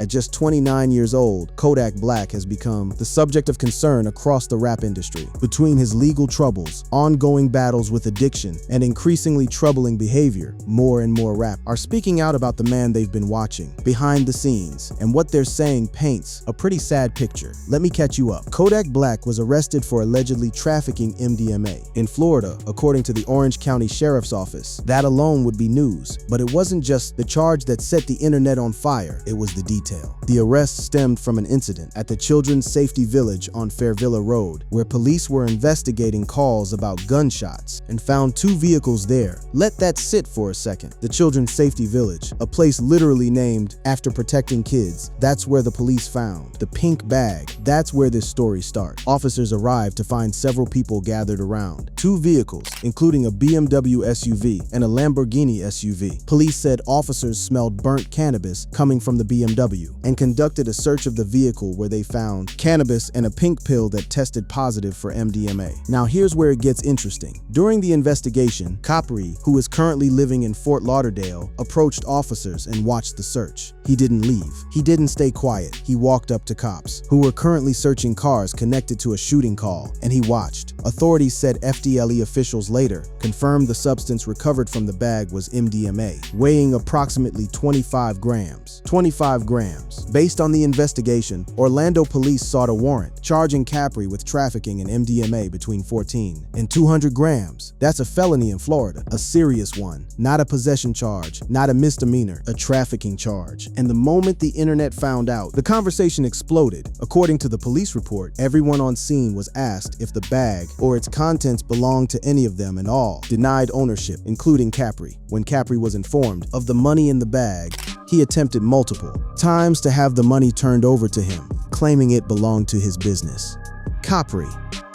At just 29 years old, Kodak Black has become the subject of concern across the rap industry. Between his legal troubles, ongoing battles with addiction, and increasingly troubling behavior, more and more rappers are speaking out about the man they've been watching behind the scenes, and what they're saying paints a pretty sad picture. Let me catch you up. Kodak Black was arrested for allegedly trafficking MDMA in Florida, according to the Orange County Sheriff's Office. That alone would be news, but it wasn't just the charge that set the internet on fire, it was the detail. The arrest stemmed from an incident at the Children's Safety Village on Fairvilla Road, where police were investigating calls about gunshots and found 2 vehicles there. Let that sit for a second. The Children's Safety Village, a place literally named after protecting kids, that's where the police found the pink bag. That's where this story starts. Officers arrived to find several people gathered around. 2 vehicles, including a BMW SUV and a Lamborghini SUV. Police said officers smelled burnt cannabis coming from the BMW and conducted a search of the vehicle where they found cannabis and a pink pill that tested positive for MDMA. Now here's where it gets interesting. During the investigation, Capri, who is currently living in Fort Lauderdale, approached officers and watched the search. He didn't leave. He didn't stay quiet. He walked up to cops, who were currently searching cars connected to a shooting call, and he watched. Authorities said FDLE officials later confirmed the substance recovered from the bag was MDMA, weighing approximately 25 grams. 25 grams. Based on the investigation, Orlando police sought a warrant charging Capri with trafficking in MDMA between 14 and 200 grams. That's a felony in Florida, a serious one, not a possession charge, not a misdemeanor, a trafficking charge. And the moment the internet found out, the conversation exploded. According to the police report, everyone on scene was asked if the bag or its contents belonged to any of them, and all denied ownership, including Capri. When Capri was informed of the money in the bag, he attempted multiple times to have the money turned over to him, claiming it belonged to his business. Capri,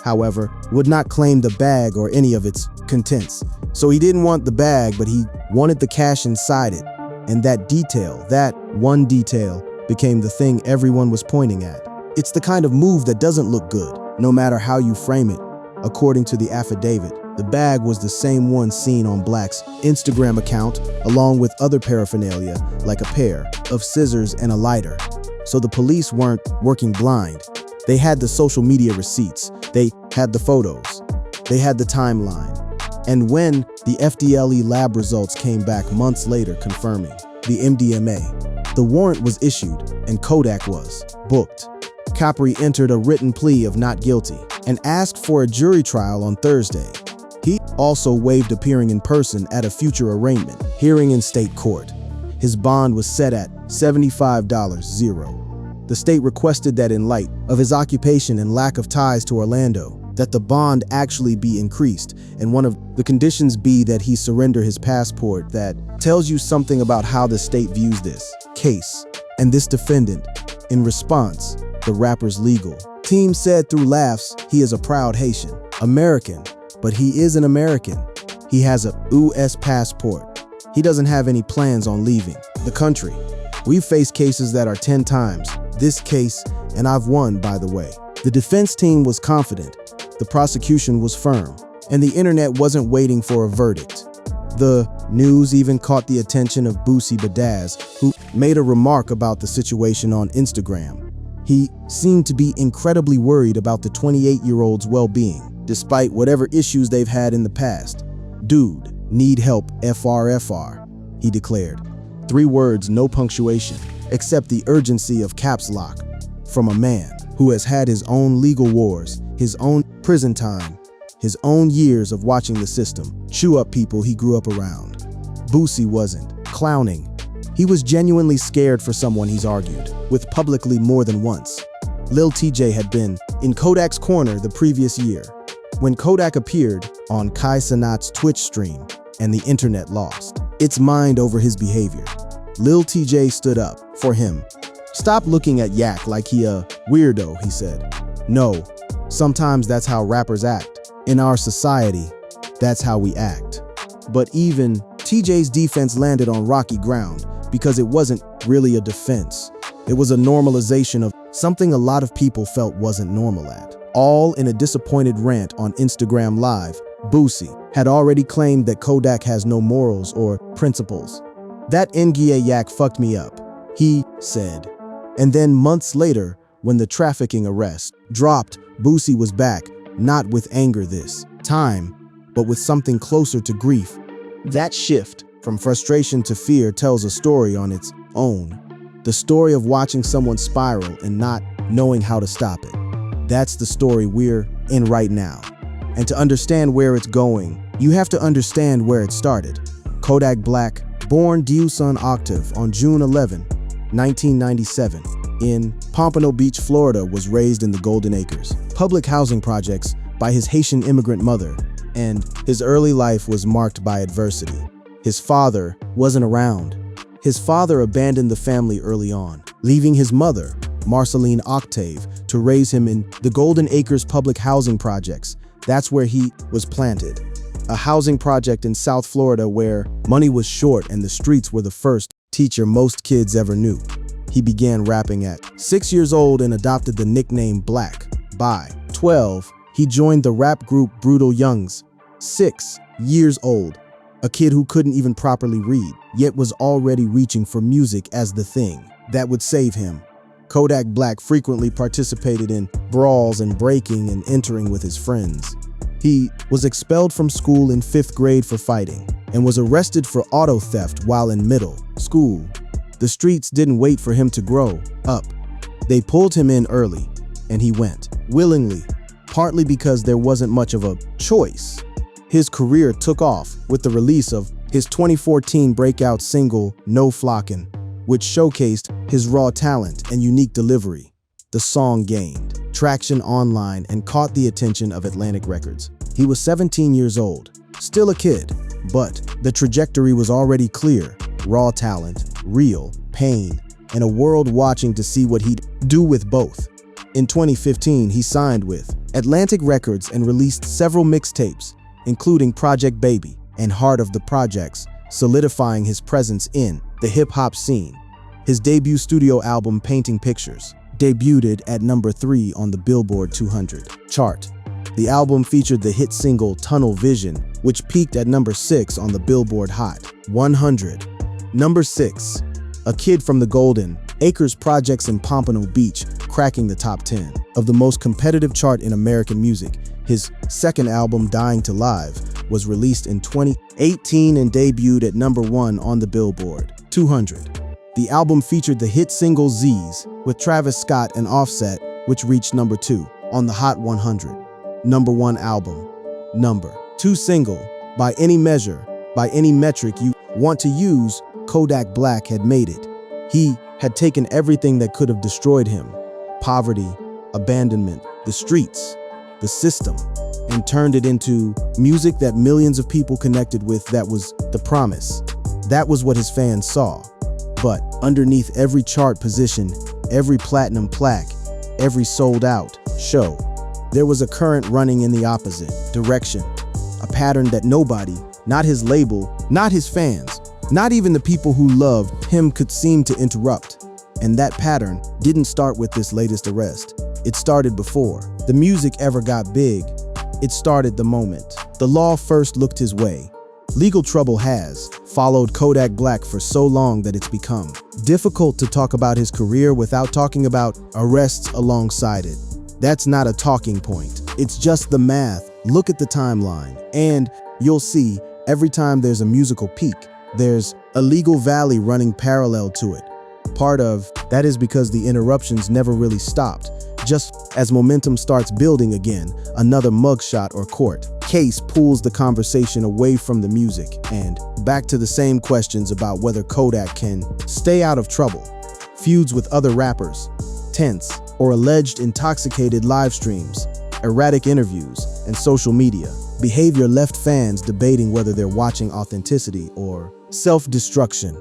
however, would not claim the bag or any of its contents. So he didn't want the bag, but he wanted the cash inside it. And that detail, that one detail, became the thing everyone was pointing at. It's the kind of move that doesn't look good, no matter how you frame it. According to the affidavit, the bag was the same one seen on Black's Instagram account, along with other paraphernalia like a pair of scissors and a lighter. So the police weren't working blind. They had the social media receipts, they had the photos, they had the timeline. And when the FDLE lab results came back months later confirming the MDMA, the warrant was issued and Kodak was booked. Capri entered a written plea of not guilty and asked for a jury trial on Thursday. He also waived appearing in person at a future arraignment hearing in state court. His bond was set at $75. The state requested that in light of his occupation and lack of ties to Orlando, that the bond actually be increased, and one of the conditions be that he surrender his passport. That tells you something about how the state views this case. And this defendant, in response, the rapper's legal team said through laughs, he is a proud Haitian American, but he is an American. He has a US passport. He doesn't have any plans on leaving the country. We've faced cases that are 10 times this case, and I've won, by the way. The defense team was confident. The prosecution was firm, and the internet wasn't waiting for a verdict. The news even caught the attention of Boosie Badazz, who made a remark about the situation on Instagram. He seemed to be incredibly worried about the 28-year-old's well-being, despite whatever issues they've had in the past. "Dude, need help FRFR," he declared. 3 words, no punctuation, except the urgency of caps lock, from a man who has had his own legal wars, his own prison time, his own years of watching the system chew up people he grew up around. Boosie wasn't clowning. He was genuinely scared for someone he's argued with publicly more than once. Lil TJ had been in Kodak's corner the previous year, when Kodak appeared on Kai Cenat's Twitch stream and the internet lost its mind over his behavior. Lil TJ stood up for him. "Stop looking at Yak like he a weirdo," he said. "No, sometimes that's how rappers act. In our society, that's how we act." But even TJ's defense landed on rocky ground because it wasn't really a defense. It was a normalization of something a lot of people felt wasn't normal at. All in a disappointed rant on Instagram Live, Boosie had already claimed that Kodak has no morals or principles. "That Ngia Yak fucked me up," he said. And then months later, when the trafficking arrest dropped, Boosie was back, not with anger this time, but with something closer to grief. That shift from frustration to fear tells a story on its own. The story of watching someone spiral and not knowing how to stop it. That's the story we're in right now. And to understand where it's going, you have to understand where it started. Kodak Black, born Deus un Octave on June 11, 1997, in Pompano Beach, Florida, was raised in the Golden Acres public housing projects by his Haitian immigrant mother, and his early life was marked by adversity. His father wasn't around. His father abandoned the family early on, leaving his mother, Marceline Octave, to raise him in the Golden Acres public housing projects. That's where he was planted. A housing project in South Florida where money was short and the streets were the first teacher most kids ever knew. He began rapping at 6 years old and adopted the nickname Black. By 12, he joined the rap group Brutal Youngs. 6 years old, a kid who couldn't even properly read, yet was already reaching for music as the thing that would save him. Kodak Black frequently participated in brawls and breaking and entering with his friends. He was expelled from school in 5th grade for fighting and was arrested for auto theft while in middle school. The streets didn't wait for him to grow up. They pulled him in early, and he went willingly, partly because there wasn't much of a choice. His career took off with the release of his 2014 breakout single, No Flockin', which showcased his raw talent and unique delivery. The song gained traction online and caught the attention of Atlantic Records. He was 17 years old, still a kid, but the trajectory was already clear. Raw talent, real pain, and a world watching to see what he'd do with both. In 2015, he signed with Atlantic Records and released several mixtapes, including Project Baby and Heart of the Projects, solidifying his presence in the hip-hop scene. His debut studio album, Painting Pictures, debuted at number 3 on the Billboard 200 chart. The album featured the hit single Tunnel Vision, which peaked at number 6 on the Billboard Hot 100. Number 6, a kid from the Golden Acres projects in Pompano Beach, cracking the top 10 of the most competitive chart in American music. His second album, Dying to Live, was released in 2018 and debuted at number 1 on the Billboard 200. The album featured the hit single Z's with Travis Scott and Offset, which reached number 2 on the Hot 100. Number 1 album. Number 2 single. By any measure, by any metric you want to use, Kodak Black had made it. He had taken everything that could have destroyed him, poverty, abandonment, the streets, the system, and turned it into music that millions of people connected with. That was the promise. That was what his fans saw. But underneath every chart position, every platinum plaque, every sold-out show, there was a current running in the opposite direction. A pattern that nobody, not his label, not his fans, not even the people who loved him could seem to interrupt. And that pattern didn't start with this latest arrest. It started before the music ever got big. It started the moment the law first looked his way. Legal trouble has followed Kodak Black for so long that it's become difficult to talk about his career without talking about arrests alongside it. That's not a talking point. It's just the math. Look at the timeline, and you'll see every time there's a musical peak, there's a legal valley running parallel to it. Part of that is because the interruptions never really stopped. Just as momentum starts building again, another mugshot or court case pulls the conversation away from the music and back to the same questions about whether Kodak can stay out of trouble. Feuds with other rappers, tense or alleged intoxicated live streams, erratic interviews, and social media behavior left fans debating whether they're watching authenticity or self-destruction.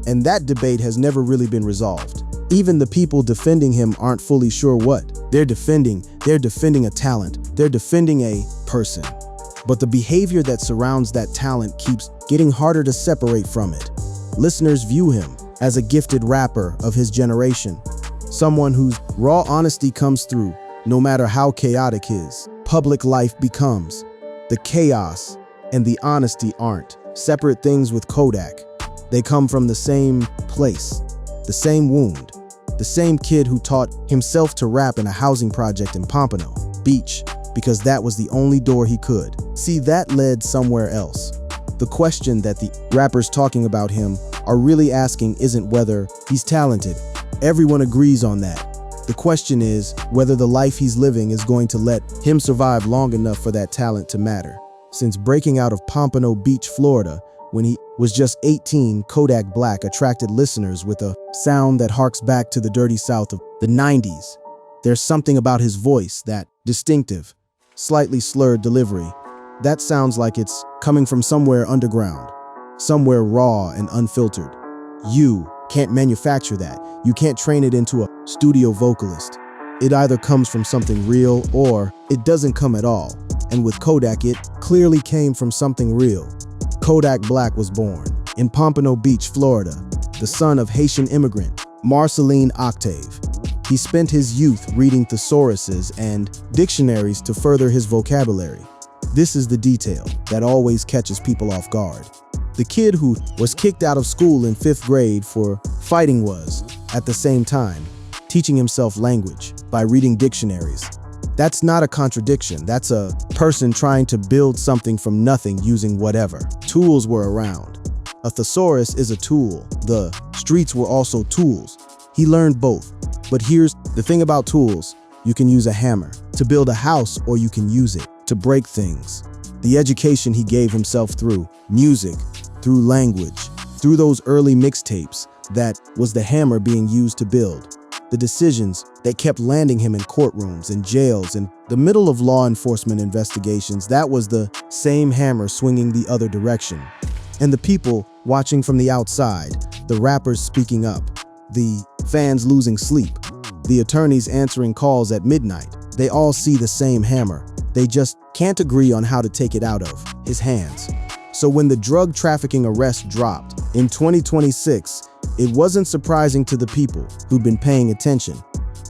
And that debate has never really been resolved. Even the people defending him aren't fully sure what they're defending. They're defending a talent. They're defending a person. But the behavior that surrounds that talent keeps getting harder to separate from it. Listeners view him as a gifted rapper of his generation, someone whose raw honesty comes through no matter how chaotic his public life becomes. The chaos and the honesty aren't separate things with Kodak. They come from the same place, the same wound. The same kid who taught himself to rap in a housing project in Pompano Beach because that was the only door he could. See, that led somewhere else. The question that the rappers talking about him are really asking isn't whether he's talented. Everyone agrees on that. The question is whether the life he's living is going to let him survive long enough for that talent to matter. Since breaking out of Pompano Beach, Florida, when he was just 18, Kodak Black attracted listeners with a sound that harks back to the dirty South of the 90s. There's something about his voice, that distinctive, slightly slurred delivery, that sounds like it's coming from somewhere underground, somewhere raw and unfiltered. You can't manufacture that. You can't train it into a studio vocalist. It either comes from something real or it doesn't come at all. And with Kodak, it clearly came from something real. Kodak Black was born in Pompano Beach, Florida, the son of Haitian immigrant Marceline Octave. He spent his youth reading thesauruses and dictionaries to further his vocabulary. This is the detail that always catches people off guard. The kid who was kicked out of school in 5th grade for fighting was, at the same time, teaching himself language by reading dictionaries. That's not a contradiction. That's a person trying to build something from nothing using whatever. Tools were around. A thesaurus is a tool. The streets were also tools. He learned both. But here's the thing about tools. You can use a hammer to build a house, or you can use it to break things. The education he gave himself through music, through language, through those early mixtapes, that was the hammer being used to build. The decisions that kept landing him in courtrooms and jails in the middle of law enforcement investigations, that was the same hammer swinging the other direction. And the people watching from the outside, the rappers speaking up, the fans losing sleep, the attorneys answering calls at midnight, they all see the same hammer. They just can't agree on how to take it out of his hands. So when the drug trafficking arrest dropped in 2026, it wasn't surprising to the people who'd been paying attention.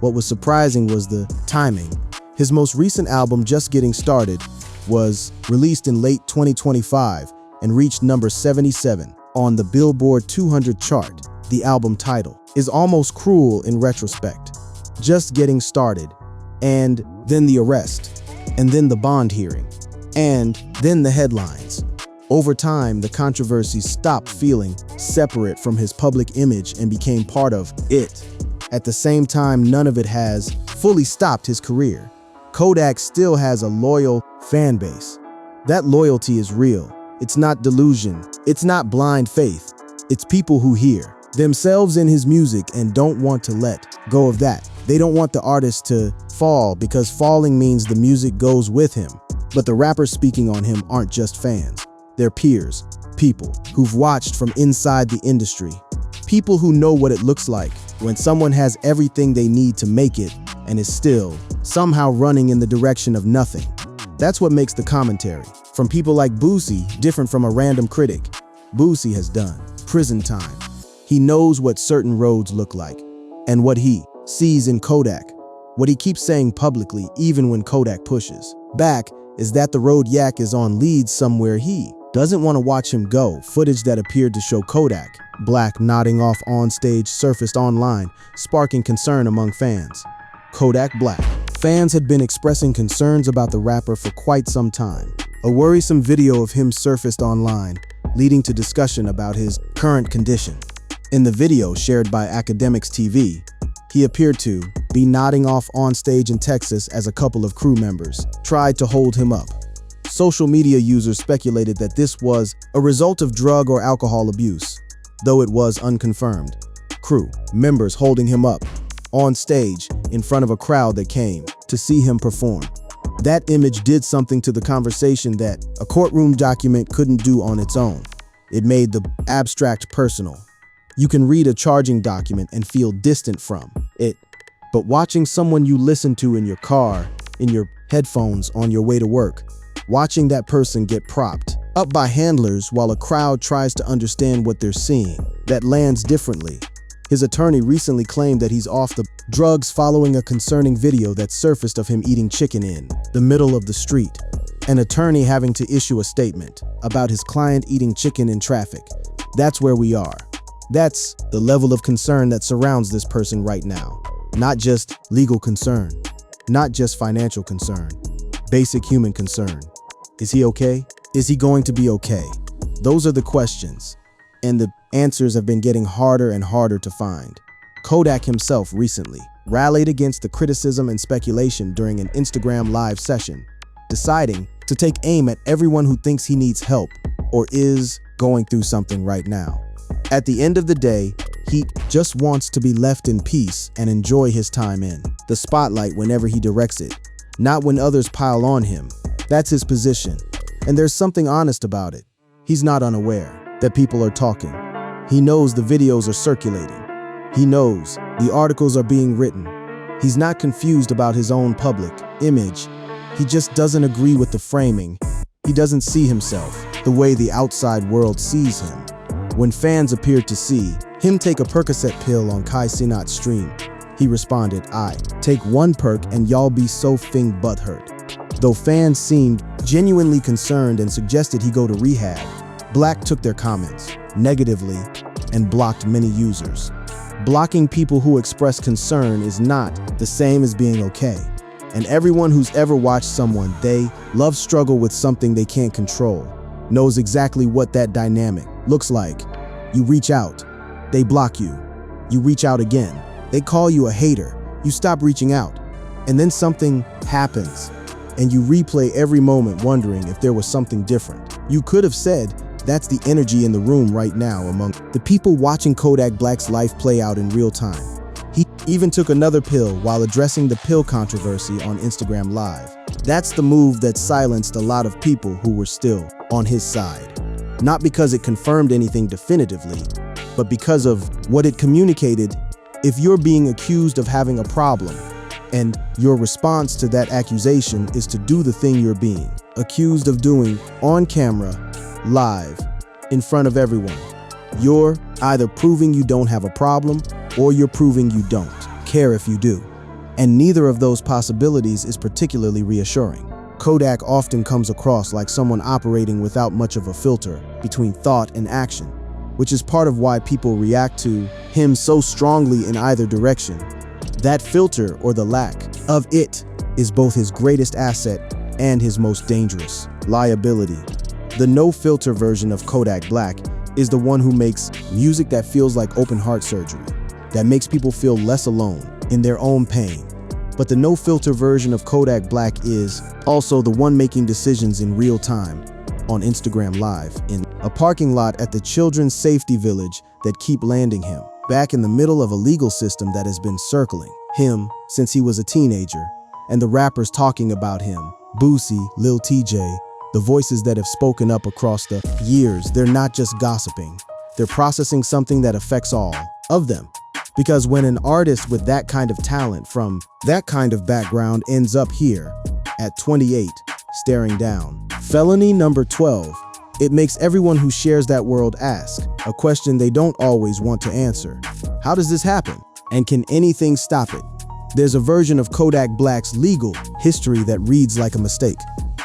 What was surprising was the timing. His most recent album, Just Getting Started, was released in late 2025 and reached number 77 on the Billboard 200 chart. The album title is almost cruel in retrospect. Just Getting Started, and then the arrest, and then the bond hearing, and then the headlines. Over time, the controversies stopped feeling separate from his public image and became part of it. At the same time, none of it has fully stopped his career. Kodak still has a loyal fan base. That loyalty is real. It's not delusion. It's not blind faith. It's people who hear themselves in his music and don't want to let go of that. They don't want the artist to fall, because falling means the music goes with him. But the rappers speaking on him aren't just fans. They're peers, people who've watched from inside the industry, people who know what it looks like when someone has everything they need to make it and is still somehow running in the direction of nothing. That's what makes the commentary from people like Boosie different from a random critic. Boosie has done prison time. He knows what certain roads look like and what he sees in Kodak, what he keeps saying publicly even when Kodak pushes back, is that the road Yak is on leads somewhere he doesn't want to watch him go. Footage that appeared to show Kodak Black nodding off on stage surfaced online, sparking concern among fans. Kodak Black. Fans had been expressing concerns about the rapper for quite some time. A worrisome video of him surfaced online, leading to discussion about his current condition. In the video shared by Academics TV, he appeared to be nodding off on stage in Texas as a couple of crew members tried to hold him up. Social media users speculated that this was a result of drug or alcohol abuse, though it was unconfirmed. Crew members holding him up on stage in front of a crowd that came to see him perform. That image did something to the conversation that a courtroom document couldn't do on its own. It made the abstract personal. You can read a charging document and feel distant from it, but watching someone you listen to in your car, in your headphones on your way to work, watching that person get propped up by handlers while a crowd tries to understand what they're seeing, that lands differently. His attorney recently claimed that he's off the drugs following a concerning video that surfaced of him eating chicken in the middle of the street. An attorney having to issue a statement about his client eating chicken in traffic. That's where we are. That's the level of concern that surrounds this person right now. Not just legal concern, not just financial concern, basic human concern. Is he okay? Is he going to be okay? Those are the questions, and the answers have been getting harder and harder to find. Kodak himself recently rallied against the criticism and speculation during an Instagram live session, deciding to take aim at everyone who thinks he needs help or is going through something right now. At the end of the day, he just wants to be left in peace and enjoy his time in the spotlight whenever he directs it, not when others pile on him. That's his position, and there's something honest about it. He's not unaware that people are talking. He knows the videos are circulating. He knows the articles are being written. He's not confused about his own public image. He just doesn't agree with the framing. He doesn't see himself the way the outside world sees him. When fans appeared to see him take a Percocet pill on Kai Cenat's stream, he responded, "I take one perk and y'all be so fing butthurt." Though fans seemed genuinely concerned and suggested he go to rehab, Black took their comments negatively and blocked many users. Blocking people who express concern is not the same as being okay. And everyone who's ever watched someone they love struggle with something they can't control knows exactly what that dynamic looks like. You reach out, they block you. You reach out again, they call you a hater. You stop reaching out, and then something happens, and you replay every moment wondering if there was something different. You could have said, that's the energy in the room right now among the people watching Kodak Black's life play out in real time. He even took another pill while addressing the pill controversy on Instagram Live. That's the move that silenced a lot of people who were still on his side. Not because it confirmed anything definitively, but because of what it communicated. If you're being accused of having a problem, and your response to that accusation is to do the thing you're being accused of doing on camera, live, in front of everyone, you're either proving you don't have a problem or you're proving you don't care if you do. And neither of those possibilities is particularly reassuring. Kodak often comes across like someone operating without much of a filter between thought and action, which is part of why people react to him so strongly in either direction. That filter, or the lack of it, is both his greatest asset and his most dangerous liability. The no-filter version of Kodak Black is the one who makes music that feels like open heart surgery, that makes people feel less alone in their own pain. But the no-filter version of Kodak Black is also the one making decisions in real time on Instagram Live in a parking lot at the Children's Safety Village that keep landing him back in the middle of a legal system that has been circling him since he was a teenager, and the rappers talking about him, Boosie, Lil TJ, the voices that have spoken up across the years. They're not just gossiping, they're processing something that affects all of them. Because when an artist with that kind of talent from that kind of background ends up here at 28, staring down felony number 12, it makes everyone who shares that world ask a question they don't always want to answer. How does this happen? And can anything stop it? There's a version of Kodak Black's legal history that reads like a mistake.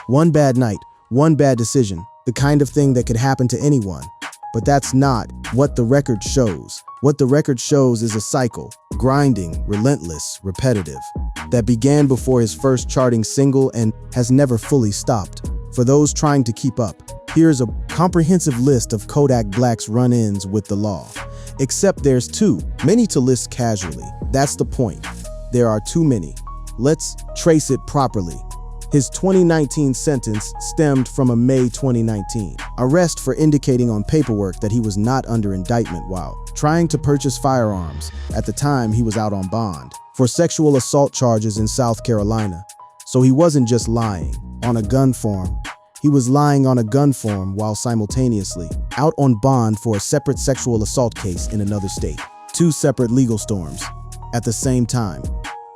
One bad night, one bad decision, the kind of thing that could happen to anyone. But that's not what the record shows. What the record shows is a cycle, grinding, relentless, repetitive, that began before his first charting single and has never fully stopped. For those trying to keep up, here's a comprehensive list of Kodak Black's run-ins with the law. Except there's too many to list casually. That's the point. There are too many. Let's trace it properly. His 2019 sentence stemmed from a May 2019 arrest for indicating on paperwork that he was not under indictment while trying to purchase firearms. At the time, he was out on bond for sexual assault charges in South Carolina. So he wasn't just lying on a gun form. He was lying on a gun form while simultaneously out on bond for a separate sexual assault case in another state. Two separate legal storms at the same time.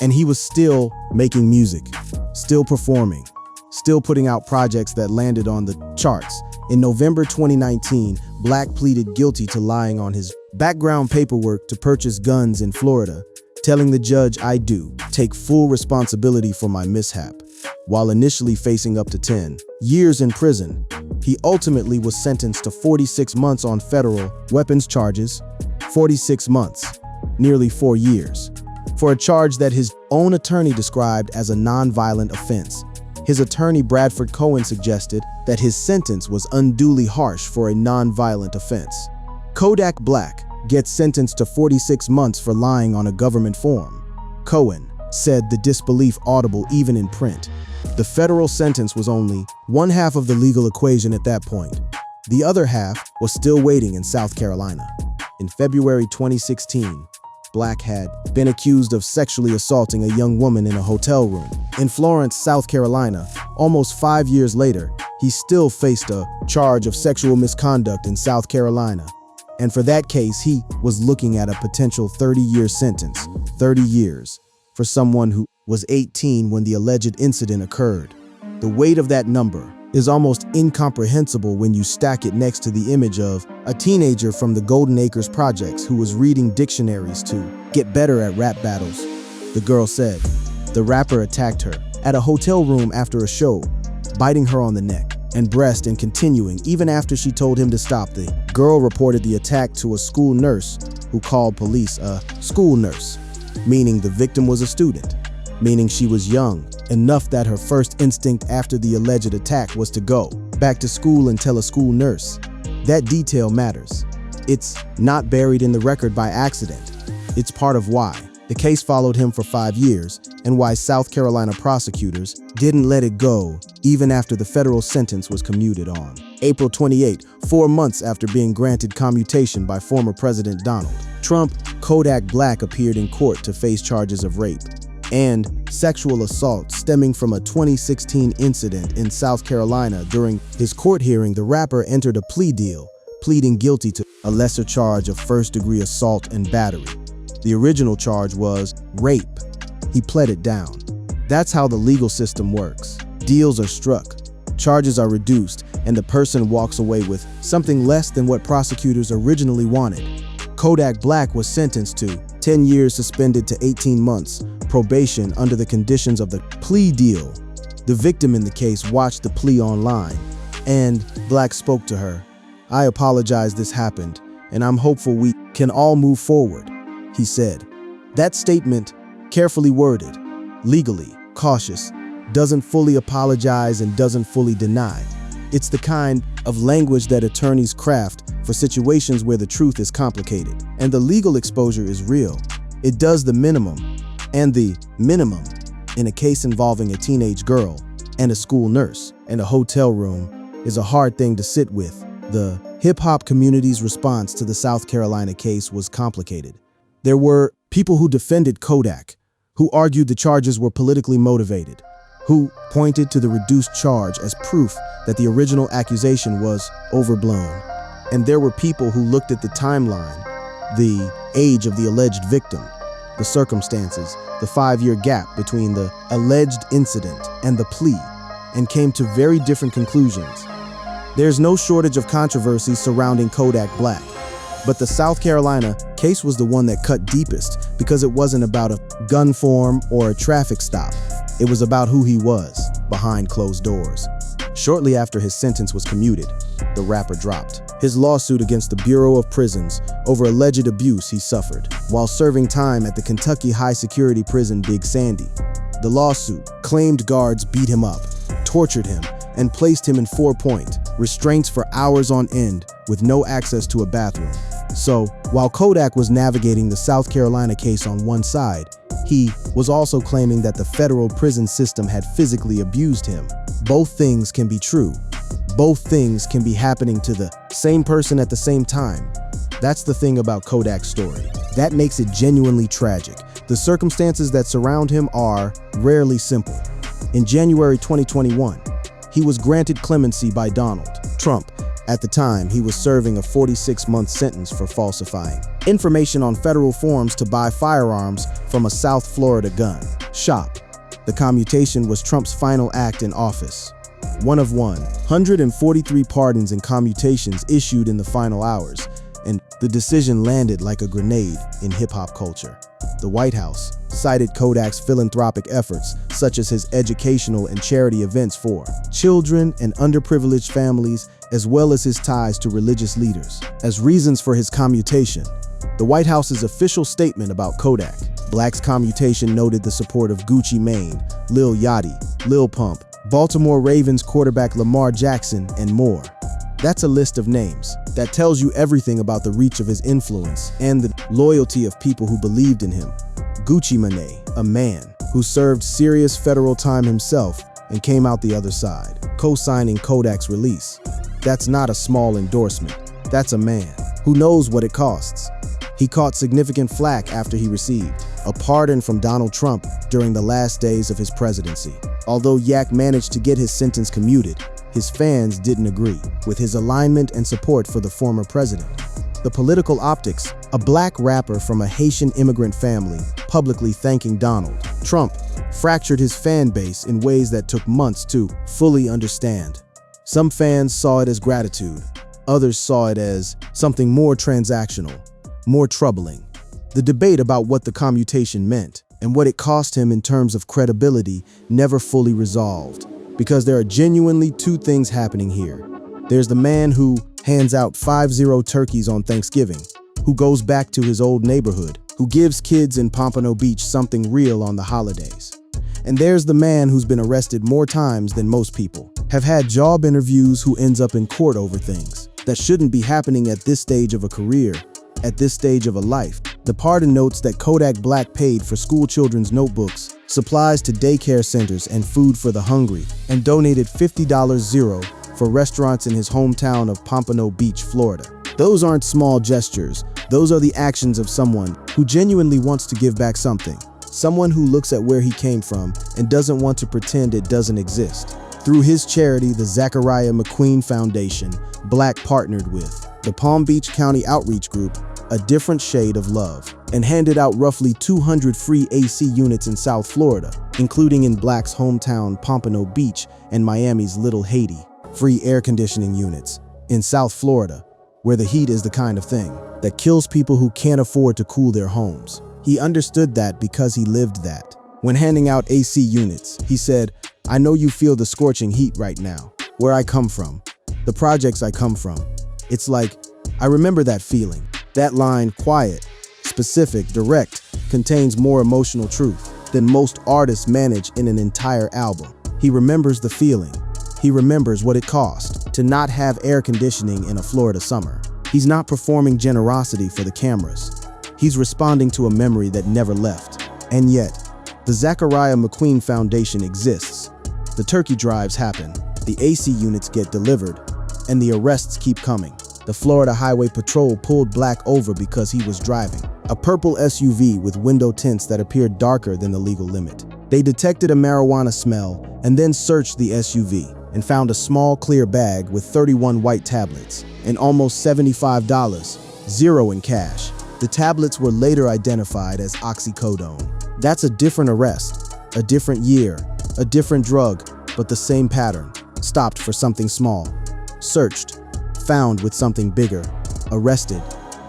And he was still making music, still performing, still putting out projects that landed on the charts. In November 2019, Black pleaded guilty to lying on his background paperwork to purchase guns in Florida, telling the judge, "I do take full responsibility for my mishap." While initially facing up to 10 years in prison, he ultimately was sentenced to 46 months on federal weapons charges, 46 months, nearly 4 years, for a charge that his own attorney described as a non-violent offense. His attorney Bradford Cohen suggested that his sentence was unduly harsh for a non-violent offense. Kodak Black gets sentenced to 46 months for lying on a government form. Cohen said the disbelief audible even in print. The federal sentence was only one half of the legal equation at that point. The other half was still waiting in South Carolina. In February 2016, Black had been accused of sexually assaulting a young woman in a hotel room. In Florence, South Carolina, almost 5 years later, he still faced a charge of sexual misconduct in South Carolina. And for that case, he was looking at a potential 30-year sentence, 30 years, for someone who was 18 when the alleged incident occurred. The weight of that number is almost incomprehensible when you stack it next to the image of a teenager from the Golden Acres Projects who was reading dictionaries to get better at rap battles. The girl said the rapper attacked her at a hotel room after a show, biting her on the neck and breast and continuing even after she told him to stop. The girl reported the attack to a school nurse who called police a school nurse, meaning the victim was a student, meaning she was young, enough that her first instinct after the alleged attack was to go back to school and tell a school nurse. That detail matters. It's not buried in the record by accident. It's part of why the case followed him for 5 years and why South Carolina prosecutors didn't let it go even after the federal sentence was commuted on April 28, 4 months after being granted commutation by former President Donald Trump. Kodak Black appeared in court to face charges of rape and sexual assault stemming from a 2016 incident in South Carolina. During his court hearing, the rapper entered a plea deal, pleading guilty to a lesser charge of first-degree assault and battery. The original charge was rape. He pled it down. That's how the legal system works. Deals are struck, charges are reduced, and the person walks away with something less than what prosecutors originally wanted. Kodak Black was sentenced to 10 years suspended to 18 months probation under the conditions of the plea deal. The victim in the case watched the plea online, and Black spoke to her. "I apologize this happened, and I'm hopeful we can all move forward," he said. That statement, carefully worded, legally cautious, doesn't fully apologize and doesn't fully deny. It's the kind of language that attorneys craft for situations where the truth is complicated and the legal exposure is real. It does the minimum, and the minimum in a case involving a teenage girl and a school nurse and a hotel room is a hard thing to sit with. The hip-hop community's response to the South Carolina case was complicated. There were people who defended Kodak, who argued the charges were politically motivated, who pointed to the reduced charge as proof that the original accusation was overblown. And there were people who looked at the timeline, the age of the alleged victim, the circumstances, the 5-year gap between the alleged incident and the plea, and came to very different conclusions. There's no shortage of controversy surrounding Kodak Black, but the South Carolina case was the one that cut deepest because it wasn't about a gun form or a traffic stop. It was about who he was behind closed doors. Shortly after his sentence was commuted, the rapper dropped his lawsuit against the Bureau of Prisons over alleged abuse he suffered while serving time at the Kentucky high-security prison Big Sandy. The lawsuit claimed guards beat him up, tortured him, and placed him in 4-point restraints for hours on end with no access to a bathroom. So, while Kodak was navigating the South Carolina case on one side, he was also claiming that the federal prison system had physically abused him. Both things can be true. Both things can be happening to the same person at the same time. That's the thing about Kodak's story. That makes it genuinely tragic. The circumstances that surround him are rarely simple. In January 2021, he was granted clemency by Donald Trump. At the time, he was serving a 46-month sentence for falsifying information on federal forms to buy firearms from a South Florida gun shop. The commutation was Trump's final act in office. One of 143 pardons and commutations issued in the final hours, and the decision landed like a grenade in hip-hop culture. The White House cited Kodak's philanthropic efforts, such as his educational and charity events for children and underprivileged families, as well as his ties to religious leaders, as reasons for his commutation. The White House's official statement about Kodak. Black's commutation noted the support of Gucci Mane, Lil Yachty, Lil Pump, Baltimore Ravens quarterback Lamar Jackson, and more. That's a list of names that tells you everything about the reach of his influence and the loyalty of people who believed in him. Gucci Mane, a man who served serious federal time himself and came out the other side, co-signing Kodak's release. That's not a small endorsement. That's a man who knows what it costs. He caught significant flack after he received a pardon from Donald Trump during the last days of his presidency. Although Yak managed to get his sentence commuted, his fans didn't agree with his alignment and support for the former president. The political optics, a black rapper from a Haitian immigrant family publicly thanking Donald Trump, fractured his fan base in ways that took months to fully understand. Some fans saw it as gratitude. Others saw it as something more transactional, more troubling. The debate about what the commutation meant and what it cost him in terms of credibility never fully resolved, because there are genuinely two things happening here. There's the man who hands out 50 turkeys on Thanksgiving, who goes back to his old neighborhood, who gives kids in Pompano Beach something real on the holidays. And there's the man who's been arrested more times than most people, have had job interviews, who ends up in court over things that shouldn't be happening at this stage of a career, at this stage of a life. The pardon notes that Kodak Black paid for school children's notebooks, supplies to daycare centers, and food for the hungry, and donated $50 for restaurants in his hometown of Pompano Beach, Florida. Those aren't small gestures. Those are the actions of someone who genuinely wants to give back something. Someone who looks at where he came from and doesn't want to pretend it doesn't exist. Through his charity, the Zachariah McQueen Foundation, Black partnered with the Palm Beach County Outreach Group, A Different Shade of Love, and handed out roughly 200 free AC units in South Florida, including in Black's hometown Pompano Beach and Miami's Little Haiti. Free air conditioning units in South Florida, where the heat is the kind of thing that kills people who can't afford to cool their homes. He understood that because he lived that. When handing out AC units, he said, "I know you feel the scorching heat right now. Where I come from, the projects I come from. It's like, I remember that feeling." That line, quiet, specific, direct, contains more emotional truth than most artists manage in an entire album. He remembers the feeling. He remembers what it cost to not have air conditioning in a Florida summer. He's not performing generosity for the cameras. He's responding to a memory that never left. And yet, the Zachariah McQueen Foundation exists. The turkey drives happen, the AC units get delivered, and the arrests keep coming. The Florida Highway Patrol pulled Black over because he was driving a purple SUV with window tints that appeared darker than the legal limit. They detected a marijuana smell and then searched the SUV and found a small clear bag with 31 white tablets and almost $75, zero in cash. The tablets were later identified as oxycodone. That's a different arrest, a different year, a different drug, but the same pattern. Stopped for something small, searched, found with something bigger, arrested,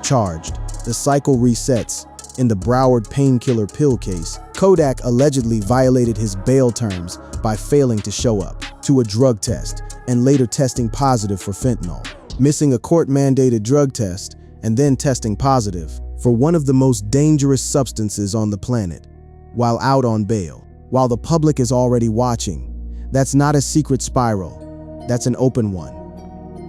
charged. The cycle resets. In the Broward painkiller pill case, Kodak allegedly violated his bail terms by failing to show up to a drug test and later testing positive for fentanyl, missing a court-mandated drug test and then testing positive for one of the most dangerous substances on the planet while out on bail, while the public is already watching. That's not a secret spiral. That's an open one.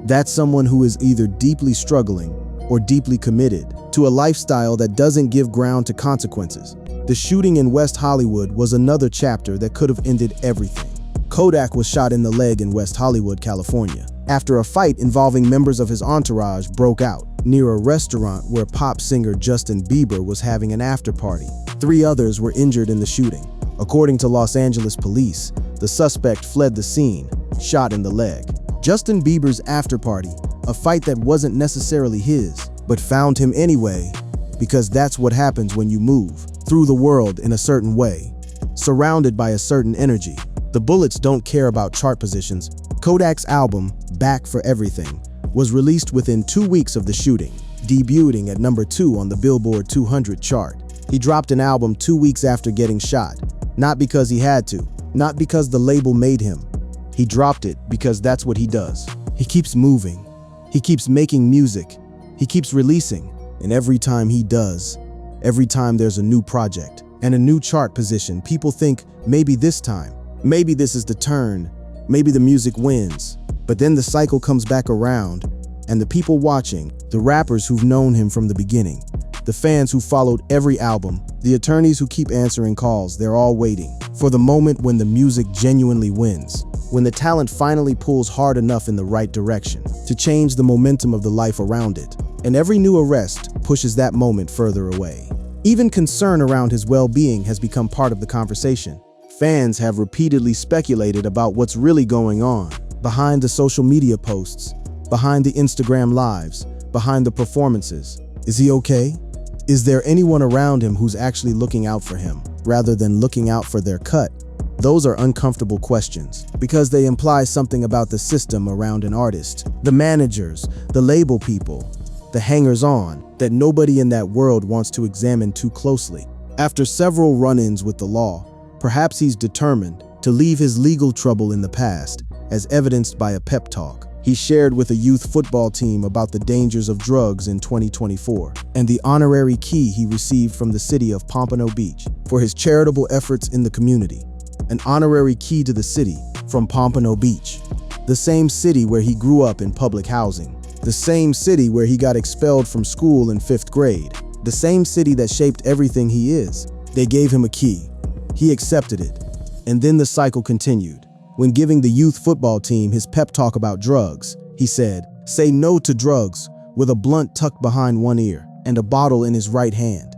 That's someone who is either deeply struggling or deeply committed to a lifestyle that doesn't give ground to consequences. The shooting in West Hollywood was another chapter that could have ended everything. Kodak was shot in the leg in West Hollywood, California, after a fight involving members of his entourage broke out near a restaurant where pop singer Justin Bieber was having an after-party. 3 others were injured in the shooting. According to Los Angeles police, the suspect fled the scene, shot in the leg. Justin Bieber's after-party, a fight that wasn't necessarily his, but found him anyway, because that's what happens when you move through the world in a certain way, surrounded by a certain energy. The bullets don't care about chart positions. Kodak's album, Back for Everything, was released within 2 weeks of the shooting, debuting at number 2 on the Billboard 200 chart. He dropped an album 2 weeks after getting shot, not because he had to, not because the label made him. He dropped it because that's what he does. He keeps moving. He keeps making music. He keeps releasing And every time he does, every time there's a new project and a new chart position, people think maybe this time, maybe this is the turn, maybe the music wins. But then the cycle comes back around, and the people watching, the rappers who've known him from the beginning, the fans who followed every album, the attorneys who keep answering calls, they're all waiting for the moment when the music genuinely wins, when the talent finally pulls hard enough in the right direction to change the momentum of the life around it. And every new arrest pushes that moment further away. Even concern around his well-being has become part of the conversation. Fans have repeatedly speculated about what's really going on behind the social media posts, behind the Instagram lives, behind the performances. Is he okay? Is there anyone around him who's actually looking out for him rather than looking out for their cut? Those are uncomfortable questions because they imply something about the system around an artist, the managers, the label people, the hangers-on, that nobody in that world wants to examine too closely. After several run-ins with the law, perhaps he's determined to leave his legal trouble in the past, as evidenced by a pep talk he shared with a youth football team about the dangers of drugs in 2024, and the honorary key he received from the city of Pompano Beach for his charitable efforts in the community. An honorary key to the city from Pompano Beach, the same city where he grew up in public housing, the same city where he got expelled from school in 5th grade, the same city that shaped everything he is. They gave him a key. He accepted it. And then the cycle continued. When giving the youth football team his pep talk about drugs, he said, "Say no to drugs," with a blunt tucked behind one ear and a bottle in his right hand.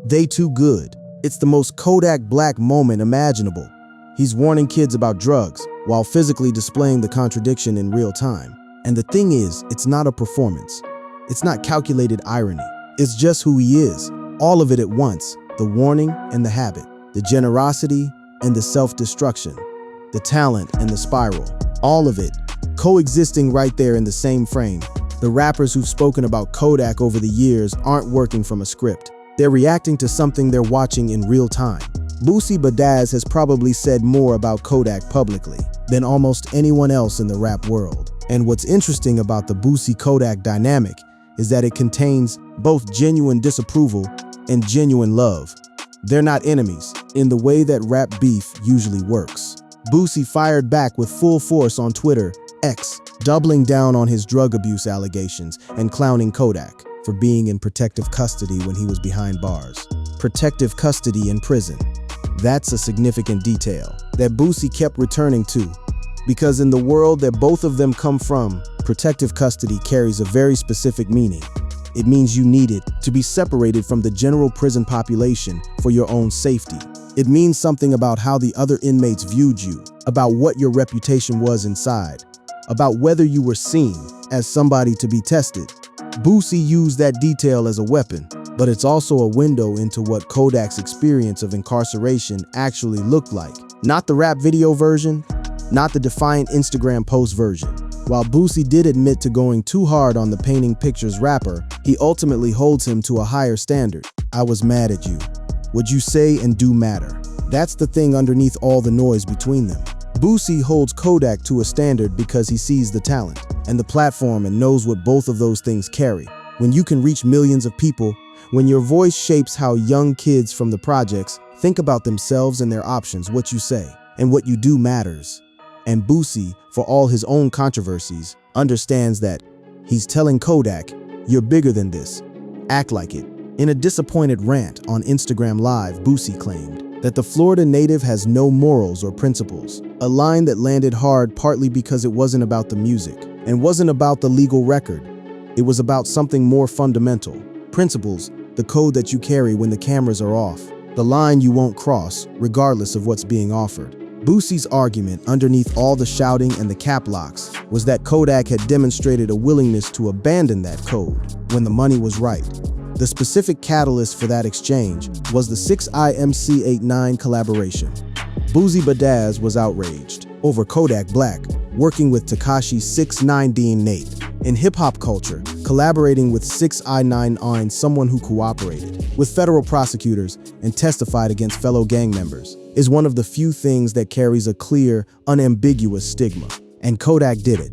They too good. It's the most Kodak Black moment imaginable. He's warning kids about drugs while physically displaying the contradiction in real time. And the thing is, it's not a performance. It's not calculated irony. It's just who he is, all of it at once, the warning and the habit, the generosity and the self-destruction, the talent and the spiral, all of it coexisting right there in the same frame. The rappers who've spoken about Kodak over the years aren't working from a script. They're reacting to something they're watching in real time. Boosie Badazz has probably said more about Kodak publicly than almost anyone else in the rap world. And what's interesting about the Boosie-Kodak dynamic is that it contains both genuine disapproval and genuine love. They're not enemies in the way that rap beef usually works. Boosie fired back with full force on Twitter, X, doubling down on his drug abuse allegations and clowning Kodak for being in protective custody when he was behind bars. Protective custody in prison. That's a significant detail that Boosie kept returning to, because in the world that both of them come from, protective custody carries a very specific meaning. It means you needed to be separated from the general prison population for your own safety. It means something about how the other inmates viewed you, about what your reputation was inside, about whether you were seen as somebody to be tested. Boosie used that detail as a weapon, but it's also a window into what Kodak's experience of incarceration actually looked like. Not the rap video version, not the defiant Instagram post version. While Boosie did admit to going too hard on the painting pictures rapper, he ultimately holds him to a higher standard. I was mad at you. What you say and do matter. That's the thing underneath all the noise between them. Boosie holds Kodak to a standard because he sees the talent and the platform and knows what both of those things carry. When you can reach millions of people, when your voice shapes how young kids from the projects think about themselves and their options, what you say and what you do matters. And Boosie, for all his own controversies, understands that he's telling Kodak, "You're bigger than this. Act like it." In a disappointed rant on Instagram Live, Boosie claimed that the Florida native has no morals or principles, a line that landed hard partly because it wasn't about the music and wasn't about the legal record. It was about something more fundamental. Principles, the code that you carry when the cameras are off, the line you won't cross, regardless of what's being offered. Boosie's argument, underneath all the shouting and the cap locks, was that Kodak had demonstrated a willingness to abandon that code when the money was right. The specific catalyst for that exchange was the 6IMC89 collaboration. Boosie Badazz was outraged over Kodak Black working with Tekashi 6ix9ine Nate. In hip-hop culture, collaborating with 6ix9ine, someone who cooperated with federal prosecutors and testified against fellow gang members, is one of the few things that carries a clear, unambiguous stigma. And Kodak did it.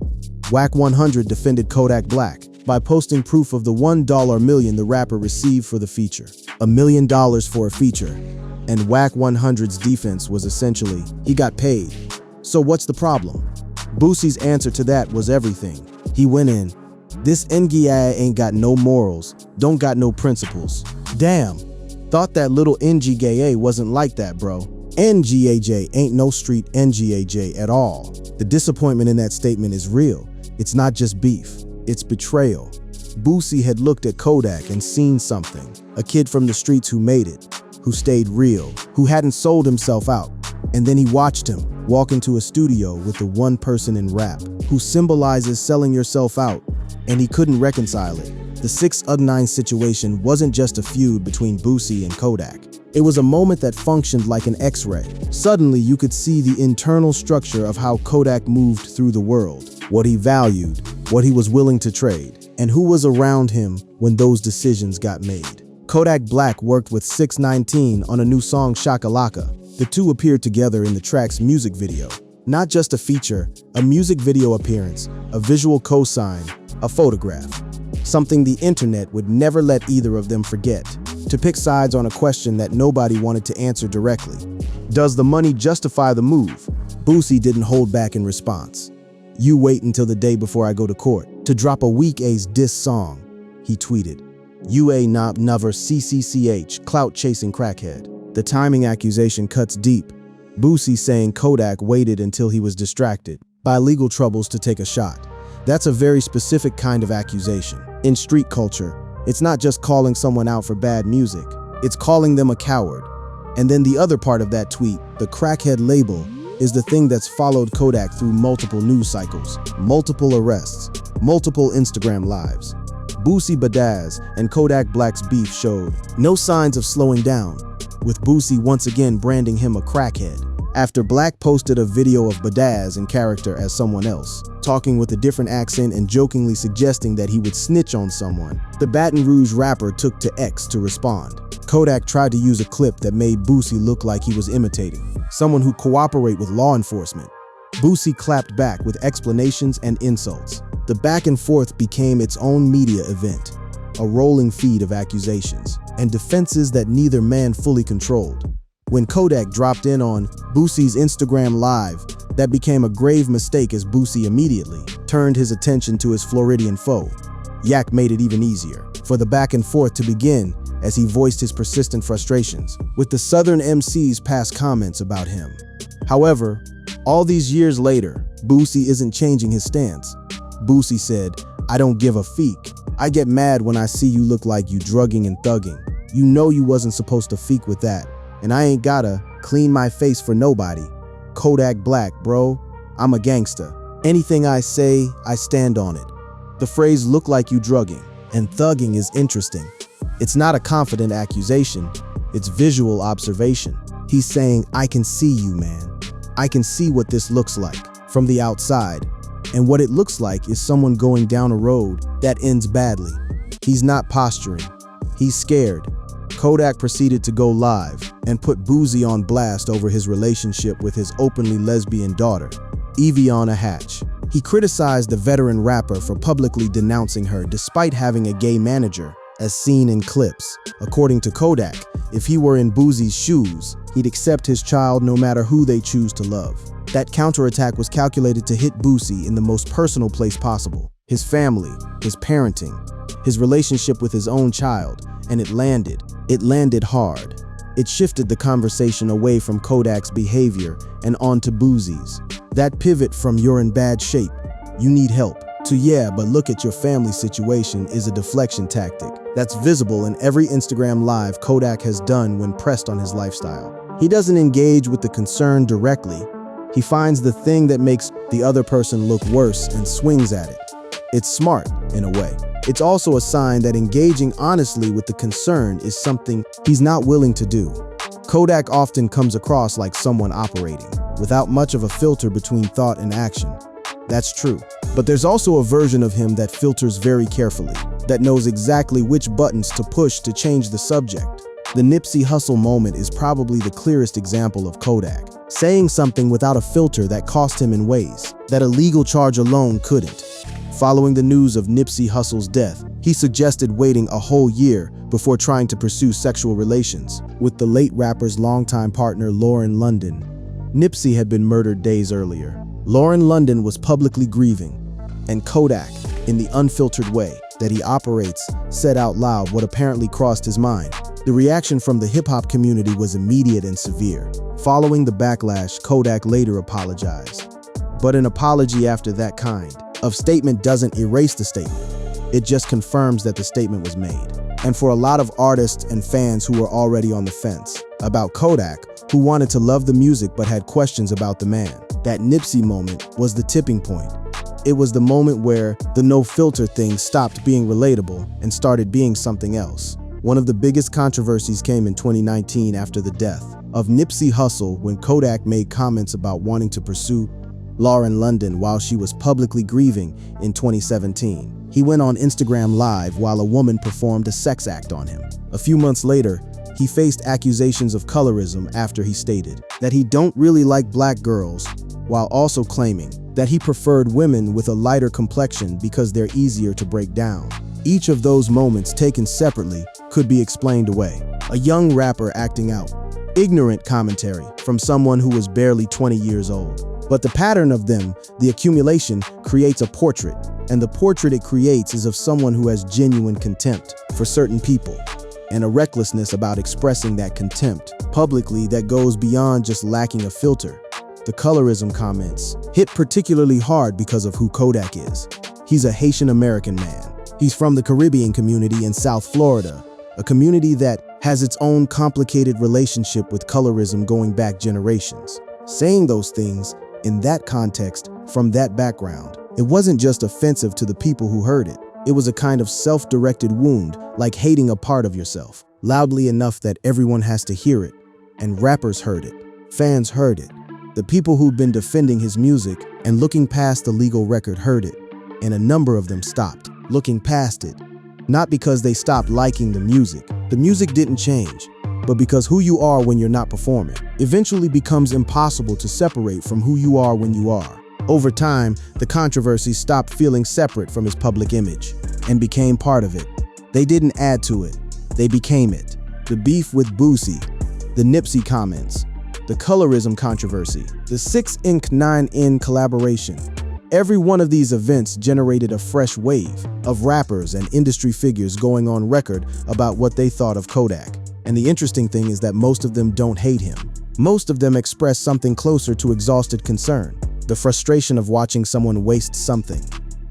Wack 100 defended Kodak Black, by posting proof of the $1 million the rapper received for the feature. $1 million for a feature. And Whack 100's defense was essentially, he got paid. So what's the problem? Boosie's answer to that was everything. He went in, this NGA ain't got no morals, don't got no principles. Damn, thought that little NGA wasn't like that, bro. NGAJ ain't no street NGAJ at all. The disappointment in that statement is real. It's not just beef, it's betrayal. Boosie had looked at Kodak and seen something. A kid from the streets who made it, who stayed real, who hadn't sold himself out. And then he watched him walk into a studio with the one person in rap who symbolizes selling yourself out, and he couldn't reconcile it. The 6ix9ine situation wasn't just a feud between Boosie and Kodak. It was a moment that functioned like an X-ray. Suddenly, you could see the internal structure of how Kodak moved through the world, what he valued, what he was willing to trade, and who was around him when those decisions got made. Kodak Black worked with 6ix9ine on a new song, Shakalaka. The two appeared together in the track's music video. Not just a feature, a music video appearance, a visual cosign, a photograph. Something the internet would never let either of them forget. To pick sides on a question that nobody wanted to answer directly. Does the money justify the move? Boosie didn't hold back in response. You wait until the day before I go to court to drop a weak A's diss song, he tweeted. UA not never CCCH, clout chasing crackhead. The timing accusation cuts deep. Boosie saying Kodak waited until he was distracted by legal troubles to take a shot. That's a very specific kind of accusation. In street culture, it's not just calling someone out for bad music, it's calling them a coward. And then the other part of that tweet, the crackhead label, is the thing that's followed Kodak through multiple news cycles, multiple arrests, multiple Instagram lives. Boosie Badazz and Kodak Black's beef showed no signs of slowing down, with Boosie once again branding him a crackhead. After Black posted a video of Badazz in character as someone else, talking with a different accent and jokingly suggesting that he would snitch on someone, the Baton Rouge rapper took to X to respond. Kodak tried to use a clip that made Boosie look like he was imitating someone who cooperate with law enforcement. Boosie clapped back with explanations and insults. The back and forth became its own media event, a rolling feed of accusations and defenses that neither man fully controlled. When Kodak dropped in on Boosie's Instagram Live, that became a grave mistake as Boosie immediately turned his attention to his Floridian foe. Yak made it even easier for the back and forth to begin as he voiced his persistent frustrations with the Southern MC's past comments about him. However, all these years later, Boosie isn't changing his stance. Boosie said, "I don't give a feek. I get mad when I see you look like you drugging and thugging. You know you wasn't supposed to feek with that. And I ain't gotta clean my face for nobody. Kodak Black, bro. I'm a gangsta. Anything I say, I stand on it." The phrase "look like you drugging" and thugging is interesting. It's not a confident accusation, it's visual observation. He's saying, I can see you, man. I can see what this looks like from the outside. And what it looks like is someone going down a road that ends badly. He's not posturing. He's scared. Kodak proceeded to go live and put Boosie on blast over his relationship with his openly lesbian daughter, Eviana Hatch. He criticized the veteran rapper for publicly denouncing her despite having a gay manager, as seen in clips. According to Kodak, if he were in Boosie's shoes, he'd accept his child no matter who they choose to love. That counterattack was calculated to hit Boosie in the most personal place possible: his family, his parenting, his relationship with his own child, and it landed. It landed hard. It shifted the conversation away from Kodak's behavior and onto Boosie's. That pivot from "you're in bad shape, you need help" to "yeah, but look at your family situation" is a deflection tactic that's visible in every Instagram live Kodak has done when pressed on his lifestyle. He doesn't engage with the concern directly. He finds the thing that makes the other person look worse and swings at it. It's smart, in a way. It's also a sign that engaging honestly with the concern is something he's not willing to do. Kodak often comes across like someone operating without much of a filter between thought and action. That's true. But there's also a version of him that filters very carefully, that knows exactly which buttons to push to change the subject. The Nipsey Hussle moment is probably the clearest example of Kodak, saying something without a filter that cost him in ways that a legal charge alone couldn't. Following the news of Nipsey Hussle's death, he suggested waiting a whole year before trying to pursue sexual relations with the late rapper's longtime partner Lauren London. Nipsey had been murdered days earlier. Lauren London was publicly grieving, and Kodak, in the unfiltered way that he operates, said out loud what apparently crossed his mind. The reaction from the hip-hop community was immediate and severe. Following the backlash, Kodak later apologized. But an apology after that kind of statement doesn't erase the statement. It just confirms that the statement was made. And for a lot of artists and fans who were already on the fence about Kodak, who wanted to love the music but had questions about the man, that Nipsey moment was the tipping point. It was the moment where the no-filter thing stopped being relatable and started being something else. One of the biggest controversies came in 2019 after the death of Nipsey Hussle, when Kodak made comments about wanting to pursue Lauren London while she was publicly grieving in 2017. He went on Instagram Live while a woman performed a sex act on him. A few months later, he faced accusations of colorism after he stated that he don't really like black girls, while also claiming that he preferred women with a lighter complexion because they're easier to break down. Each of those moments taken separately could be explained away. A young rapper acting out ignorant commentary from someone who was barely 20 years old. But the pattern of them, the accumulation, creates a portrait, and the portrait it creates is of someone who has genuine contempt for certain people, and a recklessness about expressing that contempt publicly that goes beyond just lacking a filter. The colorism comments hit particularly hard because of who Kodak is. He's a Haitian American man. He's from the Caribbean community in South Florida, a community that has its own complicated relationship with colorism going back generations. Saying those things in that context, from that background, it wasn't just offensive to the people who heard it. It was a kind of self-directed wound, like hating a part of yourself, loudly enough that everyone has to hear it. And rappers heard it. Fans heard it. The people who'd been defending his music and looking past the legal record heard it. And a number of them stopped looking past it. Not because they stopped liking the music. The music didn't change. But because who you are when you're not performing eventually becomes impossible to separate from who you are when you are. Over time, the controversy stopped feeling separate from his public image and became part of it. They didn't add to it, they became it. The beef with Boosie, the Nipsey comments, the colorism controversy, the 6 Inc 9 In collaboration. Every one of these events generated a fresh wave of rappers and industry figures going on record about what they thought of Kodak. And the interesting thing is that most of them don't hate him. Most of them express something closer to exhausted concern, the frustration of watching someone waste something.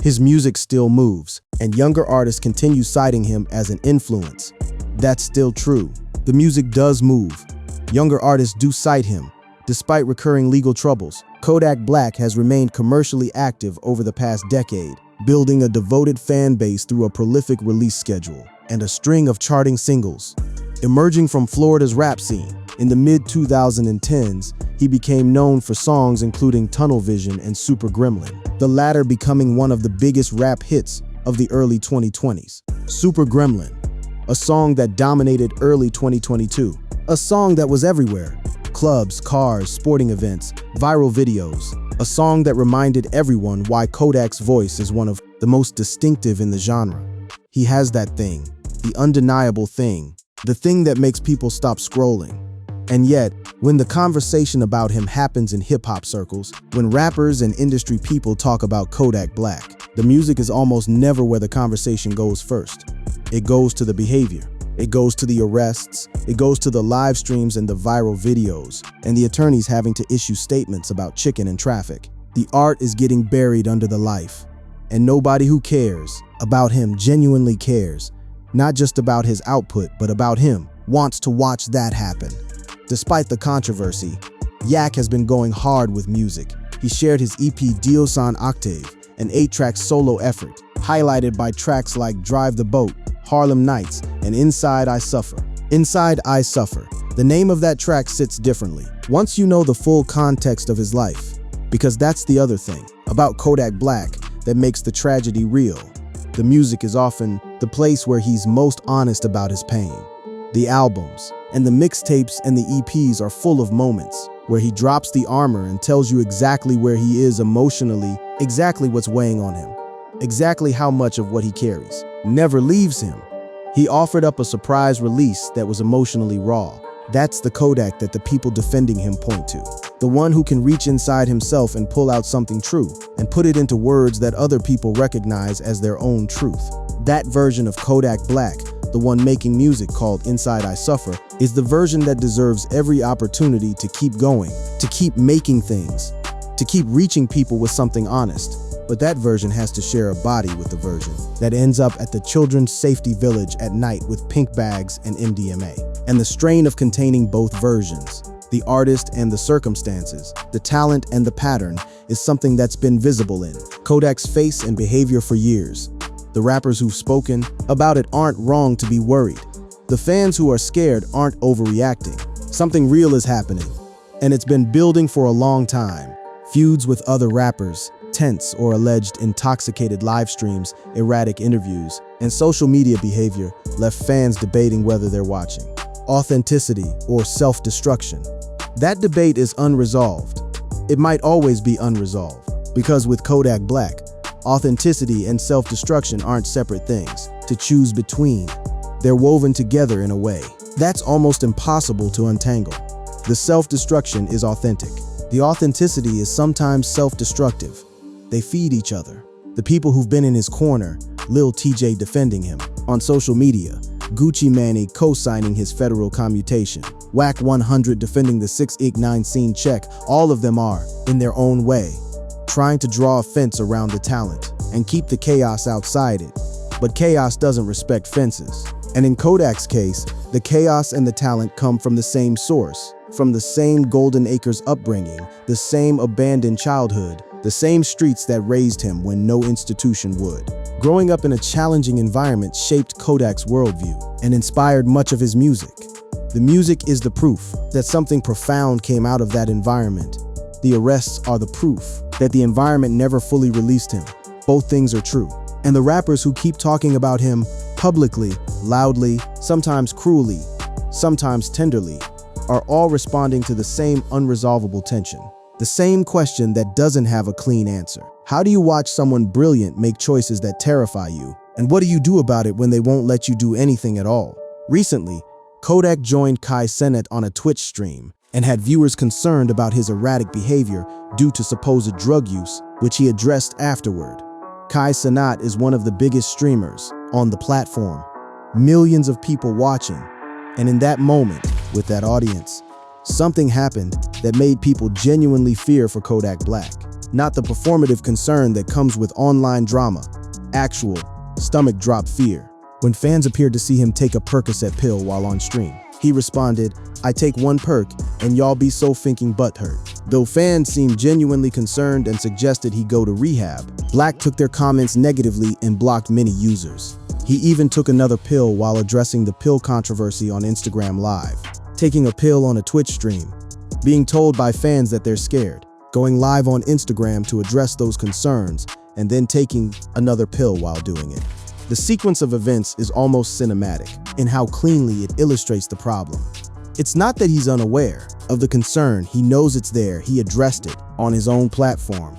His music still moves, and younger artists continue citing him as an influence. That's still true. The music does move. Younger artists do cite him. Despite recurring legal troubles, Kodak Black has remained commercially active over the past decade, building a devoted fan base through a prolific release schedule and a string of charting singles. Emerging from Florida's rap scene, in the mid-2010s, he became known for songs including Tunnel Vision and Super Gremlin, the latter becoming one of the biggest rap hits of the early 2020s. Super Gremlin, a song that dominated early 2022, a song that was everywhere. Clubs, cars, sporting events, viral videos. A song that reminded everyone why Kodak's voice is one of the most distinctive in the genre. He has that thing, the undeniable thing, the thing that makes people stop scrolling. And yet, when the conversation about him happens in hip-hop circles, when rappers and industry people talk about Kodak Black, the music is almost never where the conversation goes first. It goes to the behavior. It goes to the arrests, it goes to the live streams and the viral videos, and the attorneys having to issue statements about chicken and traffic. The art is getting buried under the life, and nobody who cares about him genuinely cares, not just about his output, but about him, wants to watch that happen. Despite the controversy, Yak has been going hard with music. He shared his EP Dios on Octave, an 8-track solo effort, highlighted by tracks like Drive the Boat, Harlem Nights, and Inside I Suffer. Inside I Suffer. The name of that track sits differently once you know the full context of his life. Because that's the other thing about Kodak Black that makes the tragedy real. The music is often the place where he's most honest about his pain. The albums and the mixtapes and the EPs are full of moments where he drops the armor and tells you exactly where he is emotionally, exactly what's weighing on him. exactly how much of what he carries never leaves him. He offered up a surprise release that was emotionally raw. That's the Kodak that the people defending him point to. The one who can reach inside himself and pull out something true and put it into words that other people recognize as their own truth. That version of Kodak Black, the one making music called Inside I Suffer, is the version that deserves every opportunity to keep going, to keep making things, to keep reaching people with something honest. But that version has to share a body with the version that ends up at the Children's Safety Village at night with pink bags and MDMA. And the strain of containing both versions, the artist and the circumstances, the talent and the pattern, is something that's been visible in Kodak's face and behavior for years. The rappers who've spoken about it aren't wrong to be worried. The fans who are scared aren't overreacting. Something real is happening, and it's been building for a long time. Feuds with other rappers, tense or alleged intoxicated live streams, erratic interviews, and social media behavior left fans debating whether they're watching authenticity or self-destruction. That debate is unresolved. It might always be unresolved, because with Kodak Black, authenticity and self-destruction aren't separate things to choose between. They're woven together in a way that's almost impossible to untangle. The self-destruction is authentic. The authenticity is sometimes self-destructive. They feed each other. The people who've been in his corner, Lil TJ defending him on social media, Gucci Mane co-signing his federal commutation, Whack 100 defending the 6ix9ine scene check, all of them are, in their own way, trying to draw a fence around the talent and keep the chaos outside it. But chaos doesn't respect fences. And in Kodak's case, the chaos and the talent come from the same source, from the same Golden Acres upbringing, the same abandoned childhood, the same streets that raised him when no institution would. Growing up in a challenging environment shaped Kodak's worldview and inspired much of his music. The music is the proof that something profound came out of that environment. The arrests are the proof that the environment never fully released him. Both things are true. And the rappers who keep talking about him publicly, loudly, sometimes cruelly, sometimes tenderly, are all responding to the same unresolvable tension. The same question that doesn't have a clean answer. How do you watch someone brilliant make choices that terrify you? And what do you do about it when they won't let you do anything at all? Recently, Kodak joined Kai Cenat on a Twitch stream and had viewers concerned about his erratic behavior due to supposed drug use, which he addressed afterward. Kai Cenat is one of the biggest streamers on the platform. Millions of people watching. And in that moment, with that audience, something happened that made people genuinely fear for Kodak Black. Not the performative concern that comes with online drama, actual, stomach-drop fear. When fans appeared to see him take a Percocet pill while on stream, he responded, "I take one perk and y'all be so finking butthurt." Though fans seemed genuinely concerned and suggested he go to rehab, Black took their comments negatively and blocked many users. He even took another pill while addressing the pill controversy on Instagram Live. Taking a pill on a Twitch stream, being told by fans that they're scared, going live on Instagram to address those concerns, and then taking another pill while doing it. The sequence of events is almost cinematic in how cleanly it illustrates the problem. It's not that he's unaware of the concern, he knows it's there, he addressed it on his own platform,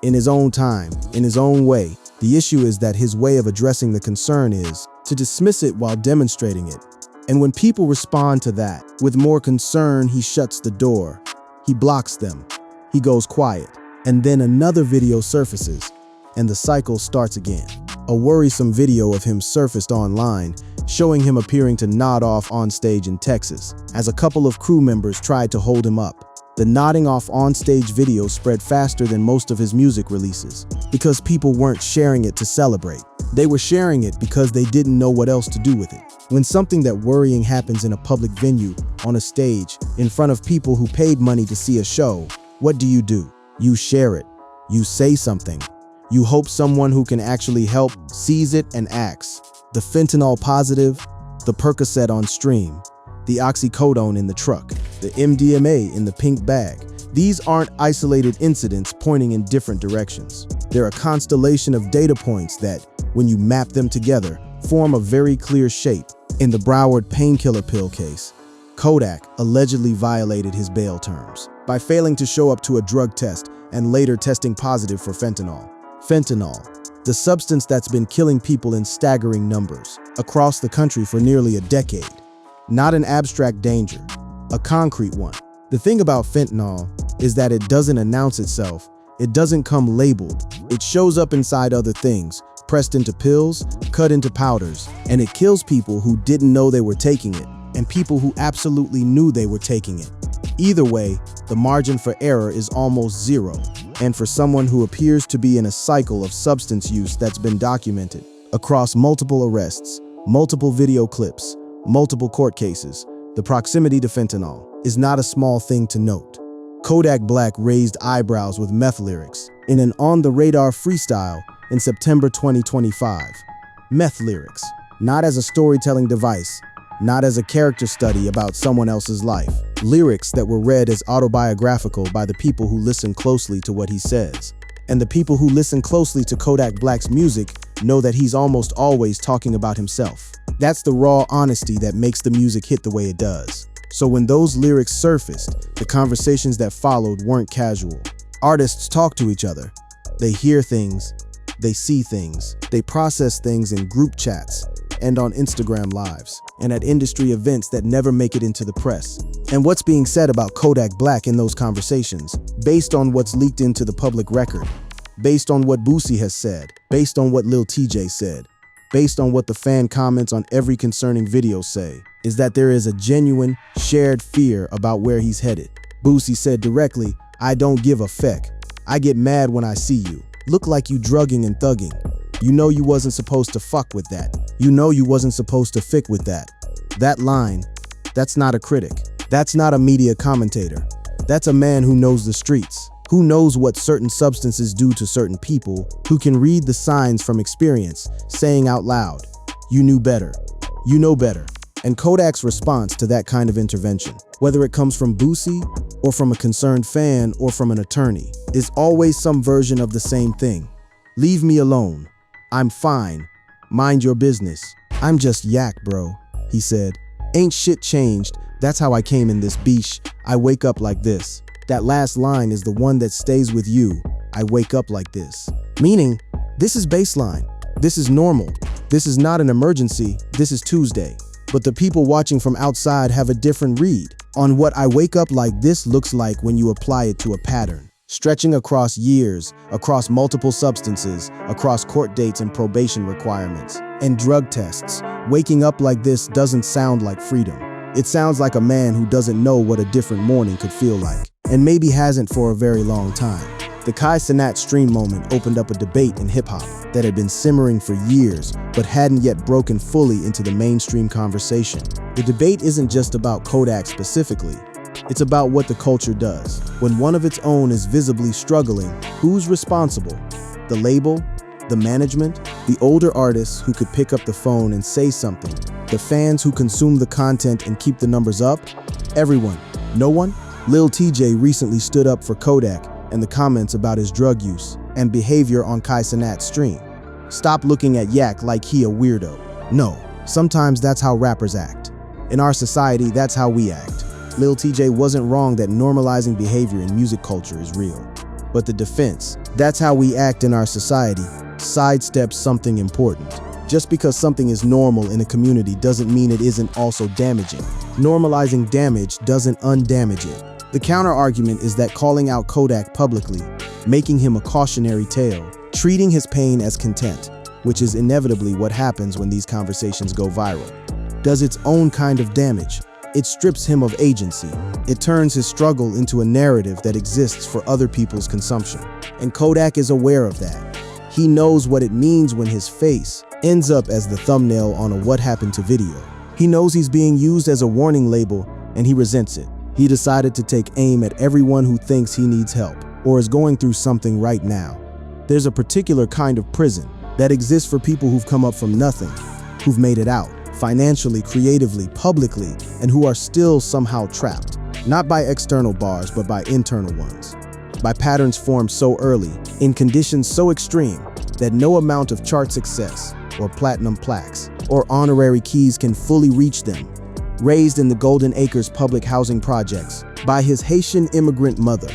in his own time, in his own way. The issue is that his way of addressing the concern is to dismiss it while demonstrating it. And when people respond to that with more concern, he shuts the door. He blocks them. He goes quiet. And then another video surfaces, and the cycle starts again. A worrisome video of him surfaced online, showing him appearing to nod off on stage in Texas, as a couple of crew members tried to hold him up. The nodding off on-stage video spread faster than most of his music releases, because people weren't sharing it to celebrate. They were sharing it because they didn't know what else to do with it. When something that worrying happens in a public venue, on a stage, in front of people who paid money to see a show, what do? You share it. You say something. You hope someone who can actually help sees it and acts. The fentanyl positive, the Percocet on stream, the oxycodone in the truck, the MDMA in the pink bag. These aren't isolated incidents pointing in different directions. They're a constellation of data points that, when you map them together, form a very clear shape. In the Broward painkiller pill case, Kodak allegedly violated his bail terms by failing to show up to a drug test and later testing positive for fentanyl. Fentanyl, the substance that's been killing people in staggering numbers across the country for nearly a decade. Not an abstract danger, a concrete one. The thing about fentanyl is that it doesn't announce itself. It doesn't come labeled. It shows up inside other things, pressed into pills, cut into powders, and it kills people who didn't know they were taking it, and people who absolutely knew they were taking it. Either way, the margin for error is almost zero, and for someone who appears to be in a cycle of substance use that's been documented across multiple arrests, multiple video clips, multiple court cases, the proximity to fentanyl is not a small thing to note. Kodak Black raised eyebrows with meth lyrics in an on-the-radar freestyle in September 2025. Meth lyrics, not as a storytelling device, not as a character study about someone else's life. Lyrics that were read as autobiographical by the people who listen closely to what he says. And the people who listen closely to Kodak Black's music know that he's almost always talking about himself. That's the raw honesty that makes the music hit the way it does. So when those lyrics surfaced, the conversations that followed weren't casual. Artists talk to each other. They hear things, they see things, they process things in group chats and on Instagram lives, and at industry events that never make it into the press. And what's being said about Kodak Black in those conversations, based on what's leaked into the public record, based on what Boosie has said, based on what Lil TJ said, based on what the fan comments on every concerning video say, is that there is a genuine, shared fear about where he's headed. Boosie said directly, "I don't give a feck. I get mad when I see you. Look like you drugging and thugging. You know you wasn't supposed to fuck with that. You know you wasn't supposed to fick with that." That line, that's not a critic. That's not a media commentator. That's a man who knows the streets, who knows what certain substances do to certain people, who can read the signs from experience, saying out loud, "You knew better. You know better." And Kodak's response to that kind of intervention, whether it comes from Boosie or from a concerned fan or from an attorney, is always some version of the same thing. "Leave me alone. I'm fine. Mind your business. I'm just yak, bro," he said. "Ain't shit changed. That's how I came in this beach. I wake up like this." That last line is the one that stays with you. "I wake up like this." Meaning, this is baseline. This is normal. This is not an emergency. This is Tuesday. But the people watching from outside have a different read on what "I wake up like this" looks like when you apply it to a pattern, stretching across years, across multiple substances, across court dates and probation requirements, and drug tests. Waking up like this doesn't sound like freedom. It sounds like a man who doesn't know what a different morning could feel like, and maybe hasn't for a very long time. The Kai Cenat stream moment opened up a debate in hip-hop that had been simmering for years, but hadn't yet broken fully into the mainstream conversation. The debate isn't just about Kodak specifically. It's about what the culture does. When one of its own is visibly struggling, who's responsible? The label? The management? The older artists who could pick up the phone and say something? The fans who consume the content and keep the numbers up? Everyone. No one? Lil TJ recently stood up for Kodak and the comments about his drug use and behavior on Kai Cenat's stream. Stop looking at Yak like he a weirdo. No, sometimes that's how rappers act. In our society, that's how we act. Lil TJ wasn't wrong that normalizing behavior in music culture is real. But the defense, that's how we act in our society, sidesteps something important. Just because something is normal in a community doesn't mean it isn't also damaging. Normalizing damage doesn't undamage it. The counter-argument is that calling out Kodak publicly, making him a cautionary tale, treating his pain as content, which is inevitably what happens when these conversations go viral, does its own kind of damage. It strips him of agency. It turns his struggle into a narrative that exists for other people's consumption. And Kodak is aware of that. He knows what it means when his face ends up as the thumbnail on a "What Happened to" video. He knows he's being used as a warning label, and he resents it. He decided to take aim at everyone who thinks he needs help or is going through something right now. There's a particular kind of prison that exists for people who've come up from nothing, who've made it out, financially, creatively, publicly, and who are still somehow trapped, not by external bars, but by internal ones, by patterns formed so early, in conditions so extreme, that no amount of chart success, or platinum plaques, or honorary keys can fully reach them. Raised in the Golden Acres public housing projects by his Haitian immigrant mother,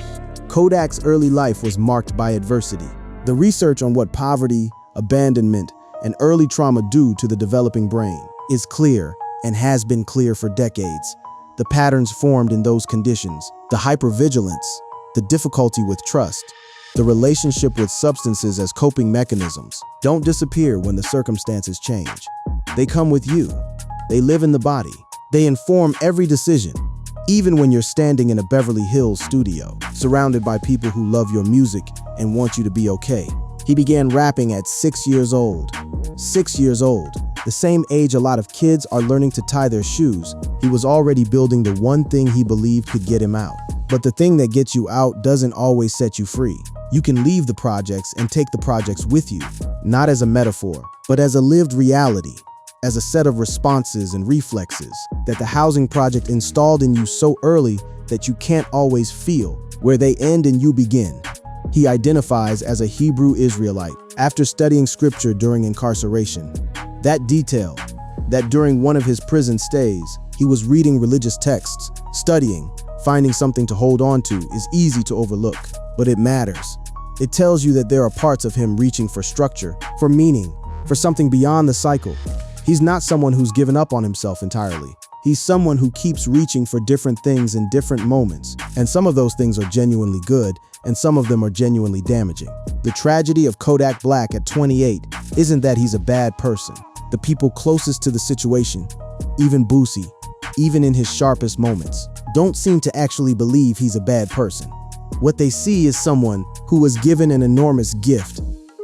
Kodak's early life was marked by adversity. The research on what poverty, abandonment, and early trauma due to the developing brain, is clear and has been clear for decades. The patterns formed in those conditions, the hypervigilance, the difficulty with trust, the relationship with substances as coping mechanisms, don't disappear when the circumstances change. They come with you. They live in the body. They inform every decision, even when you're standing in a Beverly Hills studio, surrounded by people who love your music and want you to be okay. He began rapping at 6 years old. 6 years old, the same age a lot of kids are learning to tie their shoes. He was already building the one thing he believed could get him out. But the thing that gets you out doesn't always set you free. You can leave the projects and take the projects with you, not as a metaphor, but as a lived reality, as a set of responses and reflexes that the housing project installed in you so early that you can't always feel where they end and you begin. He identifies as a Hebrew Israelite after studying scripture during incarceration. That detail, that during one of his prison stays, he was reading religious texts, studying, finding something to hold on to, is easy to overlook, but it matters. It tells you that there are parts of him reaching for structure, for meaning, for something beyond the cycle. He's not someone who's given up on himself entirely. He's someone who keeps reaching for different things in different moments, and some of those things are genuinely good, and some of them are genuinely damaging. The tragedy of Kodak Black at 28 isn't that he's a bad person. The people closest to the situation, even Boosie, even in his sharpest moments, don't seem to actually believe he's a bad person. What they see is someone who was given an enormous gift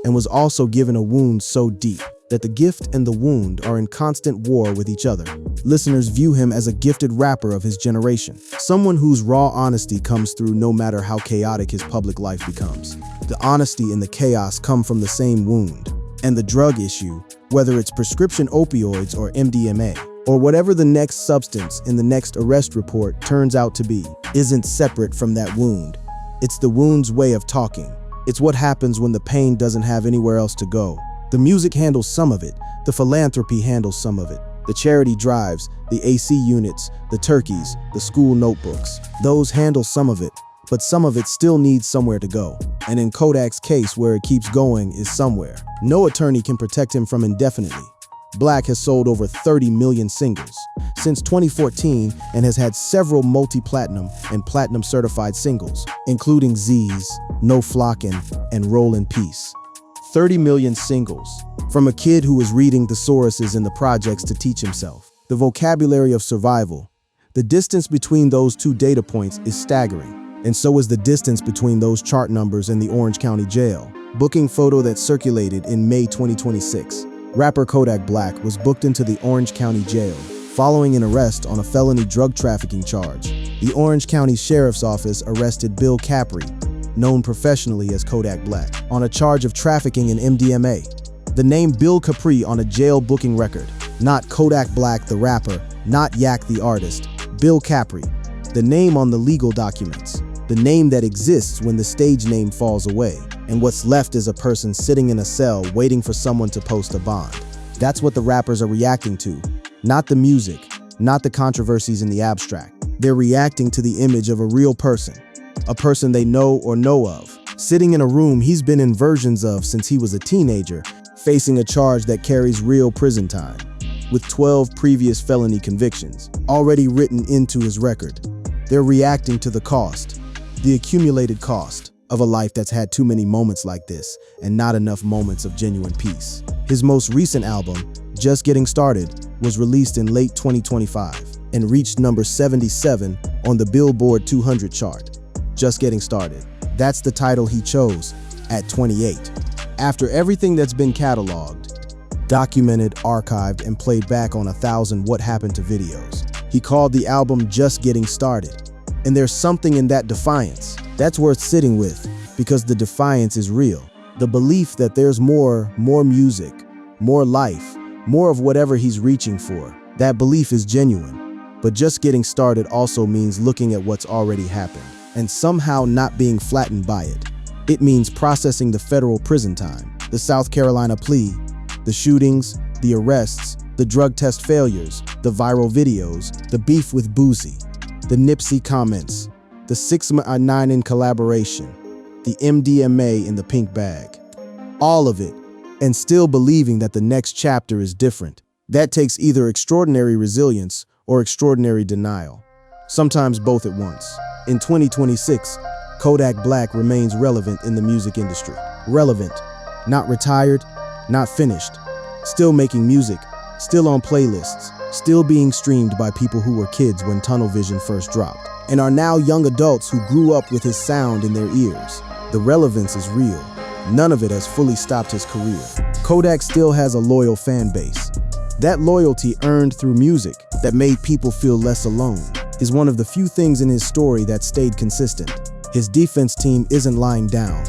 and was also given a wound so deep that the gift and the wound are in constant war with each other. Listeners view him as a gifted rapper of his generation, someone whose raw honesty comes through no matter how chaotic his public life becomes. The honesty and the chaos come from the same wound. And the drug issue, whether it's prescription opioids or MDMA, or whatever the next substance in the next arrest report turns out to be, isn't separate from that wound. It's the wound's way of talking. It's what happens when the pain doesn't have anywhere else to go. The music handles some of it, the philanthropy handles some of it. The charity drives, the AC units, the turkeys, the school notebooks, those handle some of it, but some of it still needs somewhere to go. And in Kodak's case, where it keeps going is somewhere. No attorney can protect him from indefinitely. Black has sold over 30 million singles since 2014 and has had several multi-platinum and platinum certified singles, including Z's, No Flockin', and Roll in Peace. 30 million singles from a kid who was reading thesauruses in the projects to teach himself. The vocabulary of survival. The distance between those two data points is staggering, and so is the distance between those chart numbers in the Orange County Jail. Booking photo that circulated in May 2026. Rapper Kodak Black was booked into the Orange County Jail following an arrest on a felony drug trafficking charge. The Orange County Sheriff's Office arrested Bill Capri, known professionally as Kodak Black, on a charge of trafficking in MDMA. The name Bill Capri on a jail booking record, not Kodak Black the rapper, not Yak the artist, Bill Capri. The name on the legal documents, the name that exists when the stage name falls away, and what's left is a person sitting in a cell waiting for someone to post a bond. That's what the rappers are reacting to, not the music, not the controversies in the abstract. They're reacting to the image of a real person, a person they know or know of, sitting in a room he's been in versions of since he was a teenager, facing a charge that carries real prison time, with 12 previous felony convictions already written into his record. They're reacting to the cost, the accumulated cost of a life that's had too many moments like this and not enough moments of genuine peace. His most recent album, Just Getting Started, was released in late 2025 and reached number 77 on the Billboard 200 chart. Just Getting Started. That's the title he chose at 28. After everything that's been cataloged, documented, archived, and played back on 1,000 What Happened to videos, he called the album Just Getting Started. And there's something in that defiance that's worth sitting with, because the defiance is real. The belief that there's more music, more life, more of whatever he's reaching for. That belief is genuine. But just getting started also means looking at what's already happened and somehow not being flattened by it. It means processing the federal prison time, the South Carolina plea, the shootings, the arrests, the drug test failures, the viral videos, the beef with Boosie, the Nipsey comments, the 6ix9ine in collaboration, the MDMA in the pink bag. All of it, and still believing that the next chapter is different. That takes either extraordinary resilience or extraordinary denial, sometimes both at once. In 2026, Kodak Black remains relevant in the music industry. Relevant, not retired, not finished, still making music, still on playlists, still being streamed by people who were kids when Tunnel Vision first dropped, and are now young adults who grew up with his sound in their ears. The relevance is real. None of it has fully stopped his career. Kodak still has a loyal fan base. That loyalty earned through music that made people feel less alone is one of the few things in his story that stayed consistent. His defense team isn't lying down.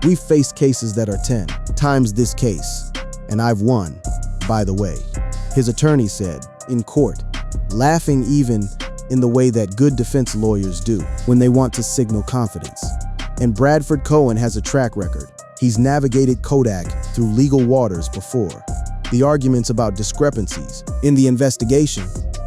We've faced cases that are 10 times this case, and I've won, by the way, his attorney said, in court, laughing even in the way that good defense lawyers do when they want to signal confidence. And Bradford Cohen has a track record. He's navigated Kodak through legal waters before. The arguments about discrepancies in the investigation,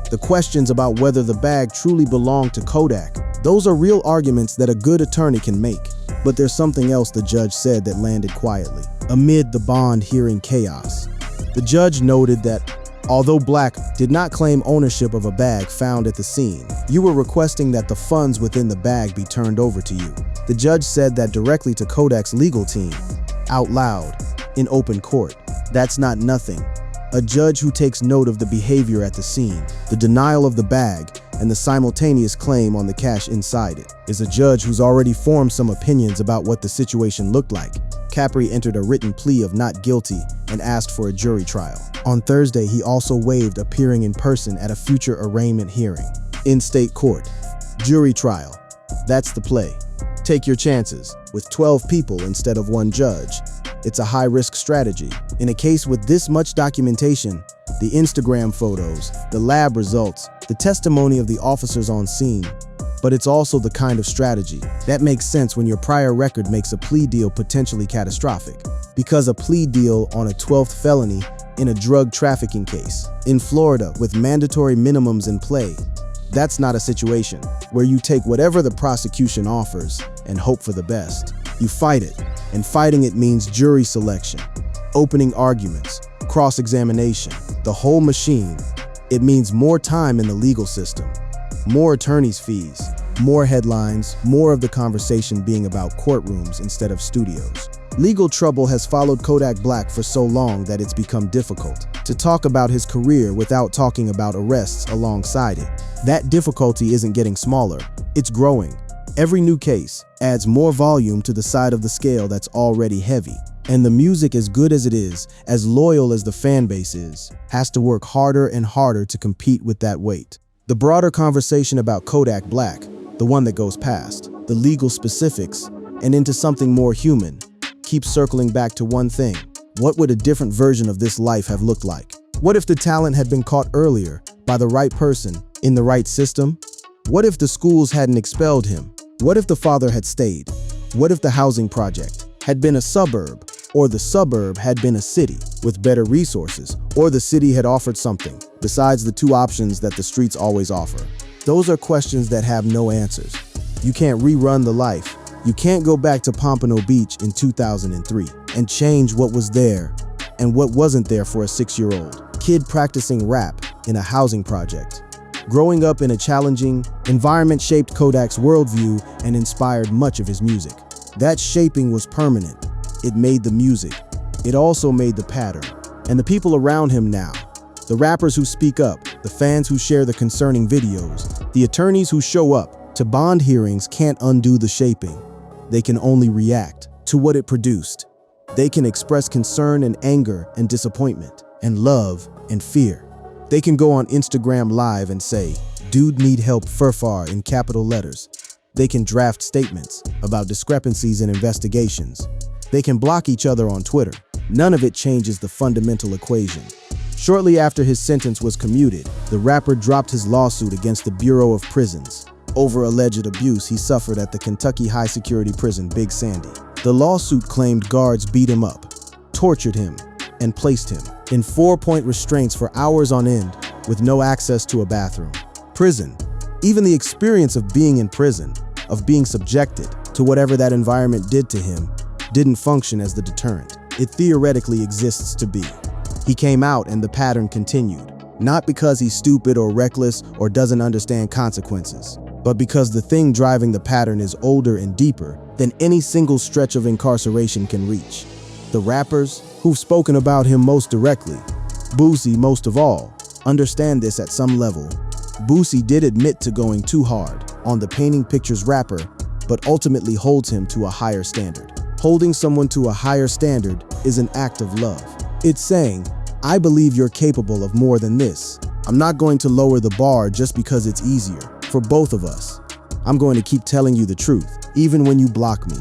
the questions about whether the bag truly belonged to Kodak, those are real arguments that a good attorney can make. But there's something else the judge said that landed quietly. Amid the bond hearing chaos, the judge noted that although Black did not claim ownership of a bag found at the scene, you were requesting that the funds within the bag be turned over to you. The judge said that directly to Kodak's legal team, out loud, in open court. That's not nothing. A judge who takes note of the behavior at the scene, the denial of the bag, and the simultaneous claim on the cash inside it, is a judge who's already formed some opinions about what the situation looked like. Capri entered a written plea of not guilty and asked for a jury trial. On Thursday, he also waived appearing in person at a future arraignment hearing. In state court, jury trial. That's the play. Take your chances with 12 people instead of one judge. It's a high-risk strategy. In a case with this much documentation, the Instagram photos, the lab results, the testimony of the officers on scene, but it's also the kind of strategy that makes sense when your prior record makes a plea deal potentially catastrophic. Because a plea deal on a 12th felony in a drug trafficking case in Florida with mandatory minimums in play, that's not a situation where you take whatever the prosecution offers and hope for the best. You fight it, and fighting it means jury selection, opening arguments, cross-examination, the whole machine. It means more time in the legal system, more attorneys' fees, more headlines, more of the conversation being about courtrooms instead of studios. Legal trouble has followed Kodak Black for so long that it's become difficult to talk about his career without talking about arrests alongside it. That difficulty isn't getting smaller, it's growing. Every new case adds more volume to the side of the scale that's already heavy. And the music, as good as it is, as loyal as the fan base is, has to work harder and harder to compete with that weight. The broader conversation about Kodak Black, the one that goes past the legal specifics and into something more human, keeps circling back to one thing. What would a different version of this life have looked like? What if the talent had been caught earlier by the right person in the right system? What if the schools hadn't expelled him? What if the father had stayed? What if the housing project had been a suburb, or the suburb had been a city with better resources, or the city had offered something besides the two options that the streets always offer? Those are questions that have no answers. You can't rerun the life. You can't go back to Pompano Beach in 2003 and change what was there and what wasn't there for a 6-year-old kid practicing rap in a housing project. Growing up in a challenging environment shaped Kodak's worldview and inspired much of his music. That shaping was permanent. It made the music. It also made the pattern. And the people around him now, the rappers who speak up, the fans who share the concerning videos, the attorneys who show up to bond hearings can't undo the shaping. They can only react to what it produced. They can express concern and anger and disappointment and love and fear. They can go on Instagram Live and say, "Dude need help furfar" in capital letters. They can draft statements about discrepancies in investigations. They can block each other on Twitter. None of it changes the fundamental equation. Shortly after his sentence was commuted, the rapper dropped his lawsuit against the Bureau of Prisons over alleged abuse he suffered at the Kentucky high-security prison Big Sandy. The lawsuit claimed guards beat him up, tortured him, and placed him in 4-point restraints for hours on end with no access to a bathroom. Prison, even the experience of being in prison, of being subjected to whatever that environment did to him, didn't function as the deterrent. it theoretically exists to be. He came out and the pattern continued, not because he's stupid or reckless or doesn't understand consequences, but because the thing driving the pattern is older and deeper than any single stretch of incarceration can reach. The rappers who've spoken about him most directly, Boosie most of all, understand this at some level. Boosie did admit to going too hard on the painting pictures rapper, but ultimately holds him to a higher standard. Holding someone to a higher standard is an act of love. It's saying, I believe you're capable of more than this. I'm not going to lower the bar just because it's easier for both of us. I'm going to keep telling you the truth, even when you block me,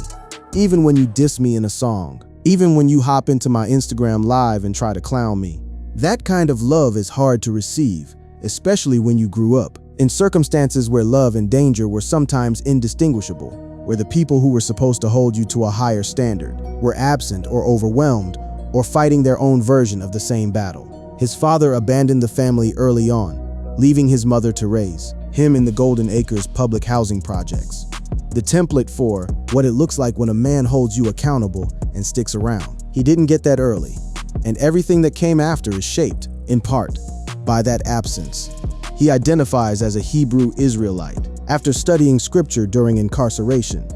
even when you diss me in a song, even when you hop into my Instagram live and try to clown me. That kind of love is hard to receive, especially when you grew up in circumstances where love and danger were sometimes indistinguishable, where the people who were supposed to hold you to a higher standard were absent or overwhelmed or fighting their own version of the same battle. His father abandoned the family early on, leaving his mother to raise him in the Golden Acres public housing projects. The template for what it looks like when a man holds you accountable and sticks around. He didn't get that early, and everything that came after is shaped, in part, by that absence. He identifies as a Hebrew Israelite after studying scripture during incarceration.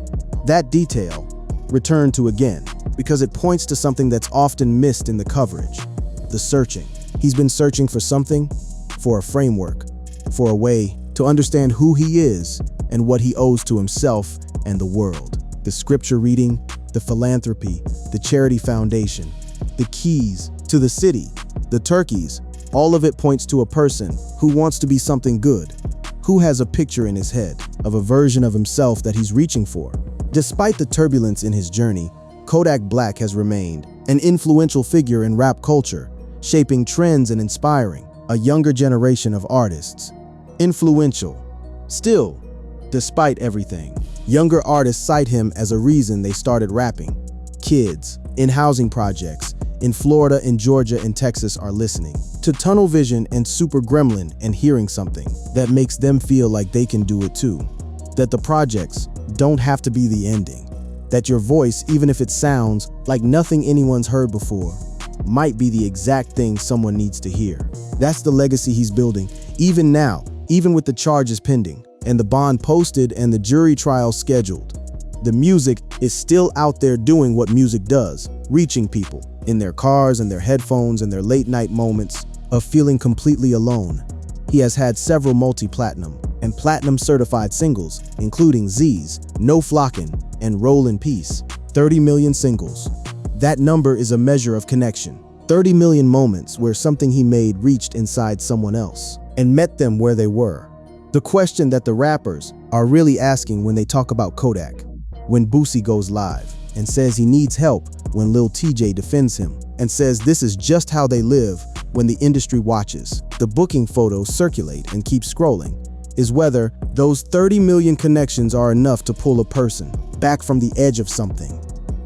That detail returned to again because it points to something that's often missed in the coverage: the searching. He's been searching for something, for a framework, for a way to understand who he is and what he owes to himself and the world. The scripture reading, the philanthropy, the charity foundation, the keys to the city, the turkeys, all of it points to a person who wants to be something good, who has a picture in his head of a version of himself that he's reaching for. Despite the turbulence in his journey, Kodak Black has remained an influential figure in rap culture, shaping trends and inspiring a younger generation of artists. Influential. Still, despite everything, younger artists cite him as a reason they started rapping. Kids in housing projects in Florida, in Georgia, and Texas are listening to Tunnel Vision and Super Gremlin and hearing something that makes them feel like they can do it too. That the projects don't have to be the ending. That your voice, even if it sounds like nothing anyone's heard before, might be the exact thing someone needs to hear. That's the legacy he's building, even now, even with the charges pending, and the bond posted and the jury trial scheduled. The music is still out there doing what music does, reaching people in their cars and their headphones and their late night moments of feeling completely alone. He has had several multi-platinum and platinum certified singles, including Z's, No Flockin', and Roll in Peace. 30 million singles. That number is a measure of connection. 30 million moments where something he made reached inside someone else and met them where they were. The question that the rappers are really asking when they talk about Kodak, when Boosie goes live and says he needs help, when Lil TJ defends him and says this is just how they live when the industry watches, the booking photos circulate and keep scrolling, is whether those 30 million connections are enough to pull a person back from the edge of something.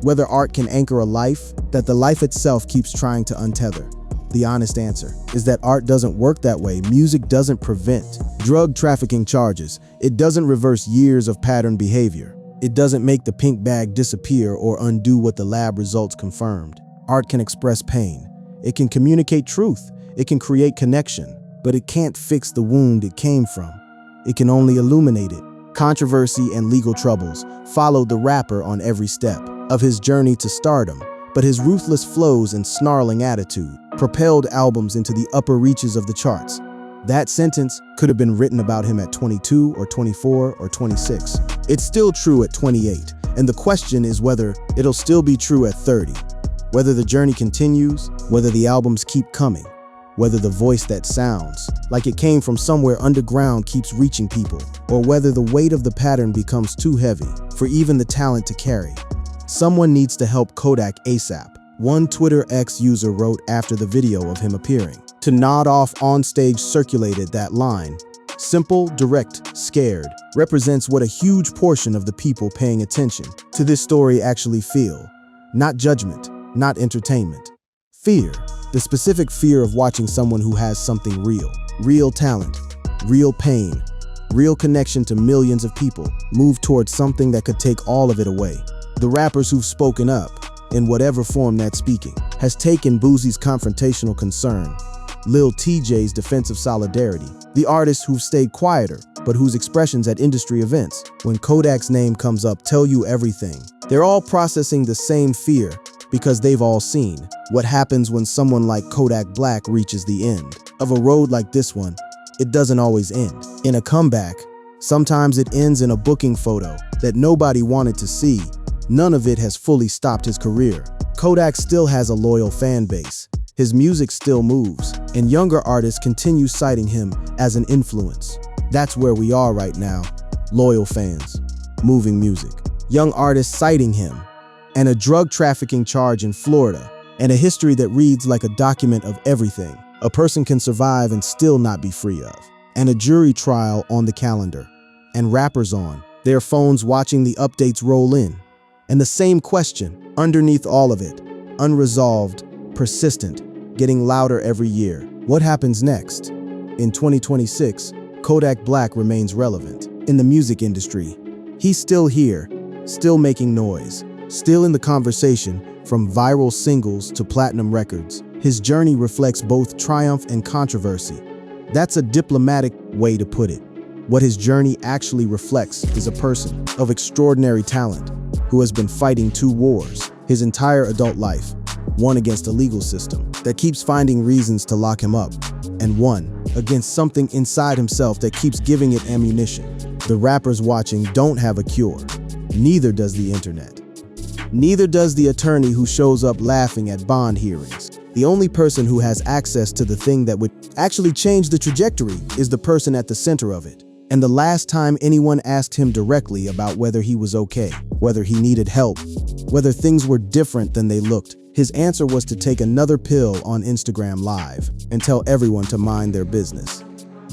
Whether art can anchor a life that the life itself keeps trying to untether. The honest answer is that art doesn't work that way. Music doesn't prevent drug trafficking charges. It doesn't reverse years of pattern behavior. It doesn't make the pink bag disappear or undo what the lab results confirmed. Art can express pain. It can communicate truth. It can create connection, but it can't fix the wound it came from. It can only illuminate it. Controversy and legal troubles followed the rapper on every step of his journey to stardom, but his ruthless flows and snarling attitude propelled albums into the upper reaches of the charts. That sentence could have been written about him at 22 or 24 or 26. It's still true at 28, and the question is whether it'll still be true at 30. Whether the journey continues, whether the albums keep coming, whether the voice that sounds like it came from somewhere underground keeps reaching people, or whether the weight of the pattern becomes too heavy for even the talent to carry. Someone needs to help Kodak ASAP, one Twitter X user wrote after the video of him appearing. To nod off on stage circulated that line, simple, direct, scared, represents what a huge portion of the people paying attention to this story actually feel. Not judgment, not entertainment. Fear, the specific fear of watching someone who has something real, real talent, real pain, real connection to millions of people, move towards something that could take all of it away. The rappers who've spoken up in whatever form that's speaking, has taken Boosie's confrontational concern, Lil TJ's defensive solidarity, the artists who've stayed quieter, but whose expressions at industry events, when Kodak's name comes up, tell you everything. They're all processing the same fear because they've all seen what happens when someone like Kodak Black reaches the end of a road like this one. It doesn't always end in a comeback. Sometimes it ends in a booking photo that nobody wanted to see. None of it has fully stopped his career. Kodak still has a loyal fan base. His music still moves, and younger artists continue citing him as an influence. That's where we are right now. Loyal fans, moving music, young artists citing him, and a drug trafficking charge in Florida, and a history that reads like a document of everything a person can survive and still not be free of, and a jury trial on the calendar, and rappers on their phones watching the updates roll in. And the same question underneath all of it, unresolved, persistent, getting louder every year. What happens next? In 2026, Kodak Black remains relevant in the music industry. He's still here, still making noise, still in the conversation, from viral singles to platinum records. His journey reflects both triumph and controversy. That's a diplomatic way to put it. What his journey actually reflects is a person of extraordinary talent who has been fighting two wars his entire adult life, one against a legal system that keeps finding reasons to lock him up, and one against something inside himself that keeps giving it ammunition. The rappers watching don't have a cure. Neither does the internet. Neither does the attorney who shows up laughing at bond hearings. The only person who has access to the thing that would actually change the trajectory is the person at the center of it. And the last time anyone asked him directly about whether he was okay, whether he needed help, whether things were different than they looked, his answer was to take another pill on Instagram Live and tell everyone to mind their business.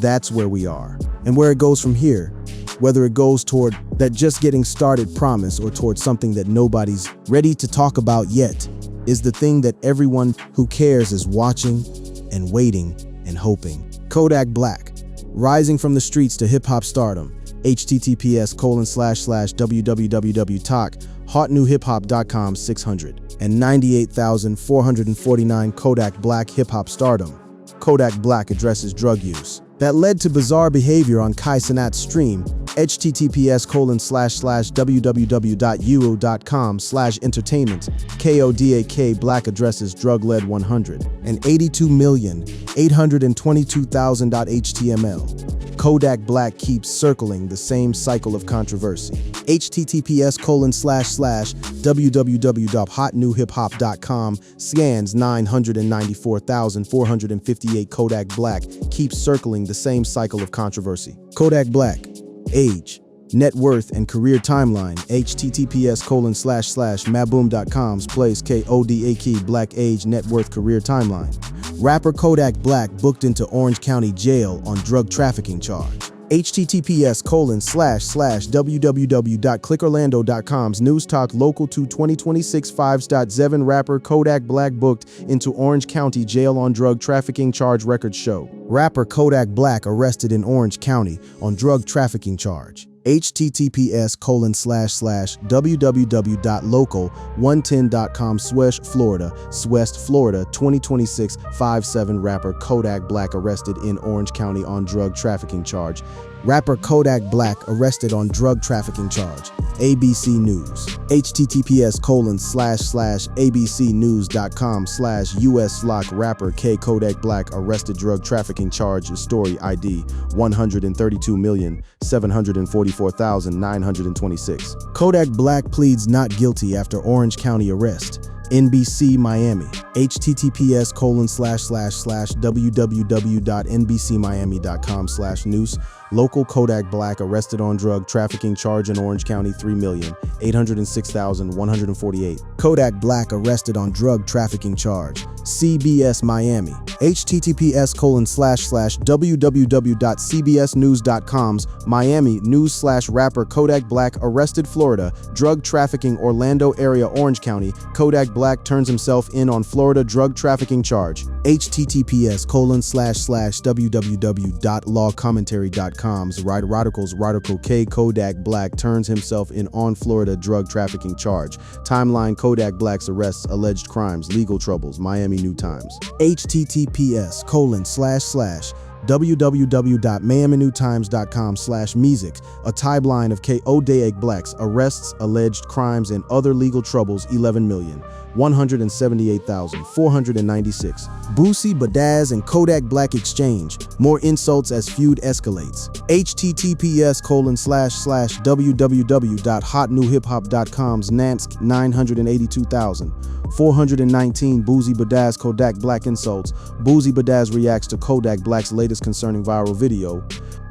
That's where we are. And where it goes from here, whether it goes toward that just getting started promise or toward something that nobody's ready to talk about yet, is the thing that everyone who cares is watching and waiting and hoping. Kodak Black, rising from the streets to hip-hop stardom. https://www.hotnewhiphop.com 698,449 Kodak Black hip-hop stardom. Kodak Black addresses drug use that led to bizarre behavior on Kai Cenat's stream. https://www.uo.com/entertainment. Kodak Black addresses drug-led 182,822,000.html. Kodak Black keeps circling the same cycle of controversy. https://www.hotnewhiphop.com scans 994,458 Kodak Black keeps circling the same cycle of controversy. Kodak Black, age, net worth, and career timeline. https://maboom.com's place Kodak Black age, net worth, career timeline. Rapper Kodak Black booked into Orange County Jail on drug trafficking charge. https://www.clickorlando.com's News Talk Local 2 2026 5.7 Rapper Kodak Black booked into Orange County Jail on drug trafficking charge. Records show rapper Kodak Black arrested in Orange County on drug trafficking charge. https://www.local110.com Florida, West Florida 2026 5.7 Rapper Kodak Black arrested in Orange County on drug trafficking charge. Rapper Kodak Black arrested on drug trafficking charge. ABC News. https://abcnews.com/US rapper Kodak Black arrested drug trafficking charge. Story ID 132,744,926. Kodak Black pleads not guilty after Orange County arrest. NBC Miami. https://www.nbcmiami.com/news. Local Kodak Black arrested on drug trafficking charge in Orange County. 3,806,148. Kodak Black arrested on drug trafficking charge. CBS Miami. https://www.cbsnews.com's Miami News/rapper Kodak Black arrested Florida, drug trafficking Orlando area Orange County. Kodak Black turns himself in on Florida drug trafficking charge. https://www.lawcommentary.com's article K. Kodak Black turns himself in on Florida drug trafficking charge. Timeline: Kodak Black's arrests, alleged crimes, legal troubles. Miami New Times. https://www.miaminewtimes.com/music. A timeline of Kodak Black's arrests, alleged crimes, and other legal troubles. 11,178,496. Boosie Badazz and Kodak Black exchange. More insults as feud escalates. https://www.hotnewhiphop.com's Nansk 982,419. Boosie Badazz Kodak Black insults. Boosie Badazz reacts to Kodak Black's latest concerning viral video.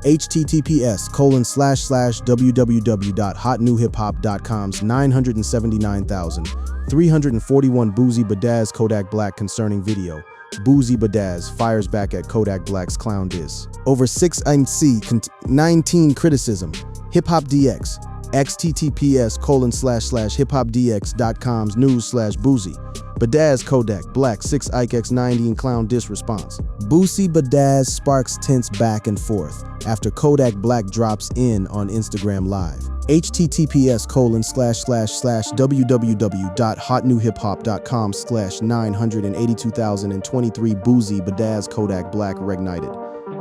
https://www.hotnewhiphop.com's 979,341. Boosie Badazz Kodak Black concerning video. Boosie Badazz fires back at Kodak Black's clown diss. Over 6MC19 criticism. Hip Hop DX. https://hiphopdx.com's news/Boosie Badazz Kodak Black 6IX19 clown diss response. Boosie Badazz sparks tense back and forth after Kodak Black drops in on Instagram Live. https://www.hotnewhiphop.com/982,023. Boosie Badazz Kodak Black reignited.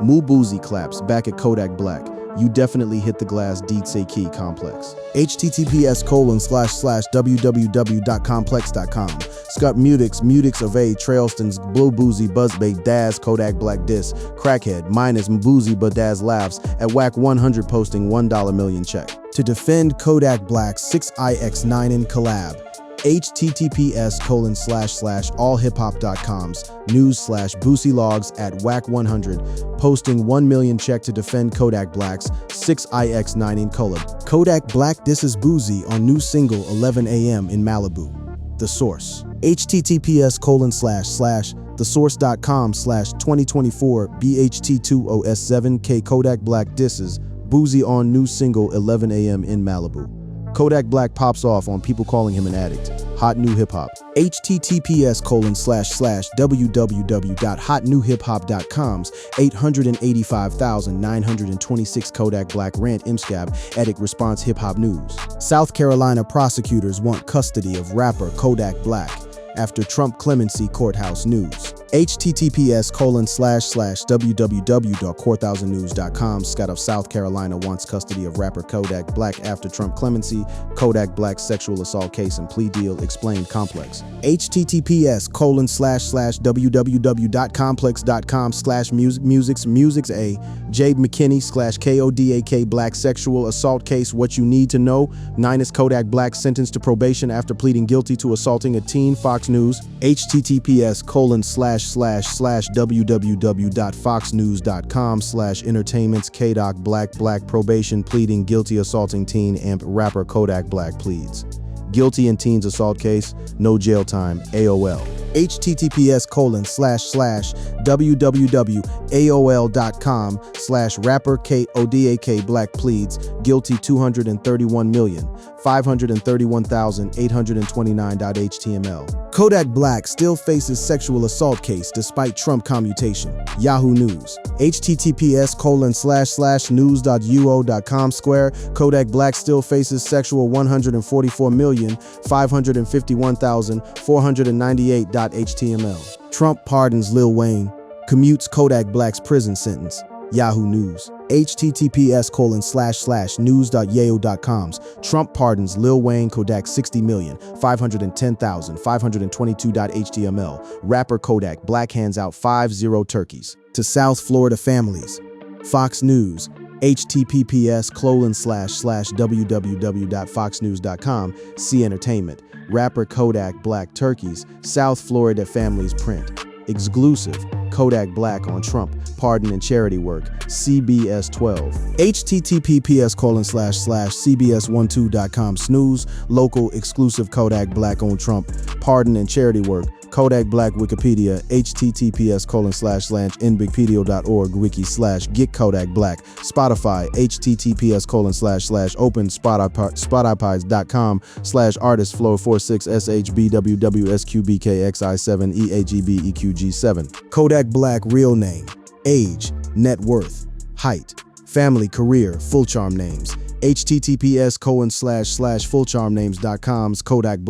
Moo Boosie claps back at Kodak Black. You definitely hit the glass Key complex. https://www.complex.com. Scott Mutix of A. Trailston's Blue Boosie Buzzbait Daz Kodak Black diss. Crackhead minus Boosie Badazz laughs at Whack 100 posting $1 million check. To defend Kodak Black 6IX9 in collab. https://allhiphop.com's news/Boosie logs at Whack 100 posting $1 million check to defend Kodak Black's 6IX9 in collab. Kodak Black disses Boosie on new single 11 a.m. in Malibu. The Source. https://thesource.com/2024 BHT20S7K Kodak Black disses Boosie on new single 11 a.m. in Malibu. Kodak Black pops off on people calling him an addict. Hot New Hip Hop. https://www.hotnewhiphop.com's 885,926 Kodak Black rant imscab addict response hip hop news. South Carolina prosecutors want custody of rapper Kodak Black after Trump Clemency courthouse news. https://www.court1000news.com. Scott of South Carolina wants custody of rapper Kodak Black after Trump Clemency. Kodak Black's sexual assault case and plea deal explained complex. https://www.complex.com/music's A. J. McKinney/Kodak Black sexual assault case. What you need to know. 9 is Kodak Black sentenced to probation after pleading guilty to assaulting a teen. Fox News. https://www.foxnews.com/entertainments Kodak Black probation pleading guilty assaulting teen amp rapper Kodak Black pleads guilty in teens assault case, no jail time. AOL. https://www.aol.com/rapper Kodak Black pleads guilty 231,531,829.html. Kodak Black still faces sexual assault case despite Trump commutation. Yahoo News. https://news.uo.com square. Kodak Black still faces sexual 144,551,498.html. Trump pardons Lil Wayne, commutes Kodak Black's prison sentence. Yahoo News. https://news.yahoo.com's Trump pardons Lil Wayne, Kodak 60,510,522.html. Rapper Kodak Black hands out 50 turkeys to South Florida families. Fox News. https://www.foxnews.com. See entertainment. Rapper Kodak Black turkeys, South Florida families print. Exclusive. Kodak Black on Trump pardon and charity work. CBS 12. https://cbs12.com snooze. Local exclusive Kodak Black on Trump pardon and charity work. Kodak Black Wikipedia, https://nbigpedio.org wiki/get Kodak Black. Spotify, https://open spotify.artistflow46shbwwsqbkxi7eagbeqg7. Kodak Black real name, age, net worth, height, family, career, full charm names. https://fullcharmnames.com's Kodak Black.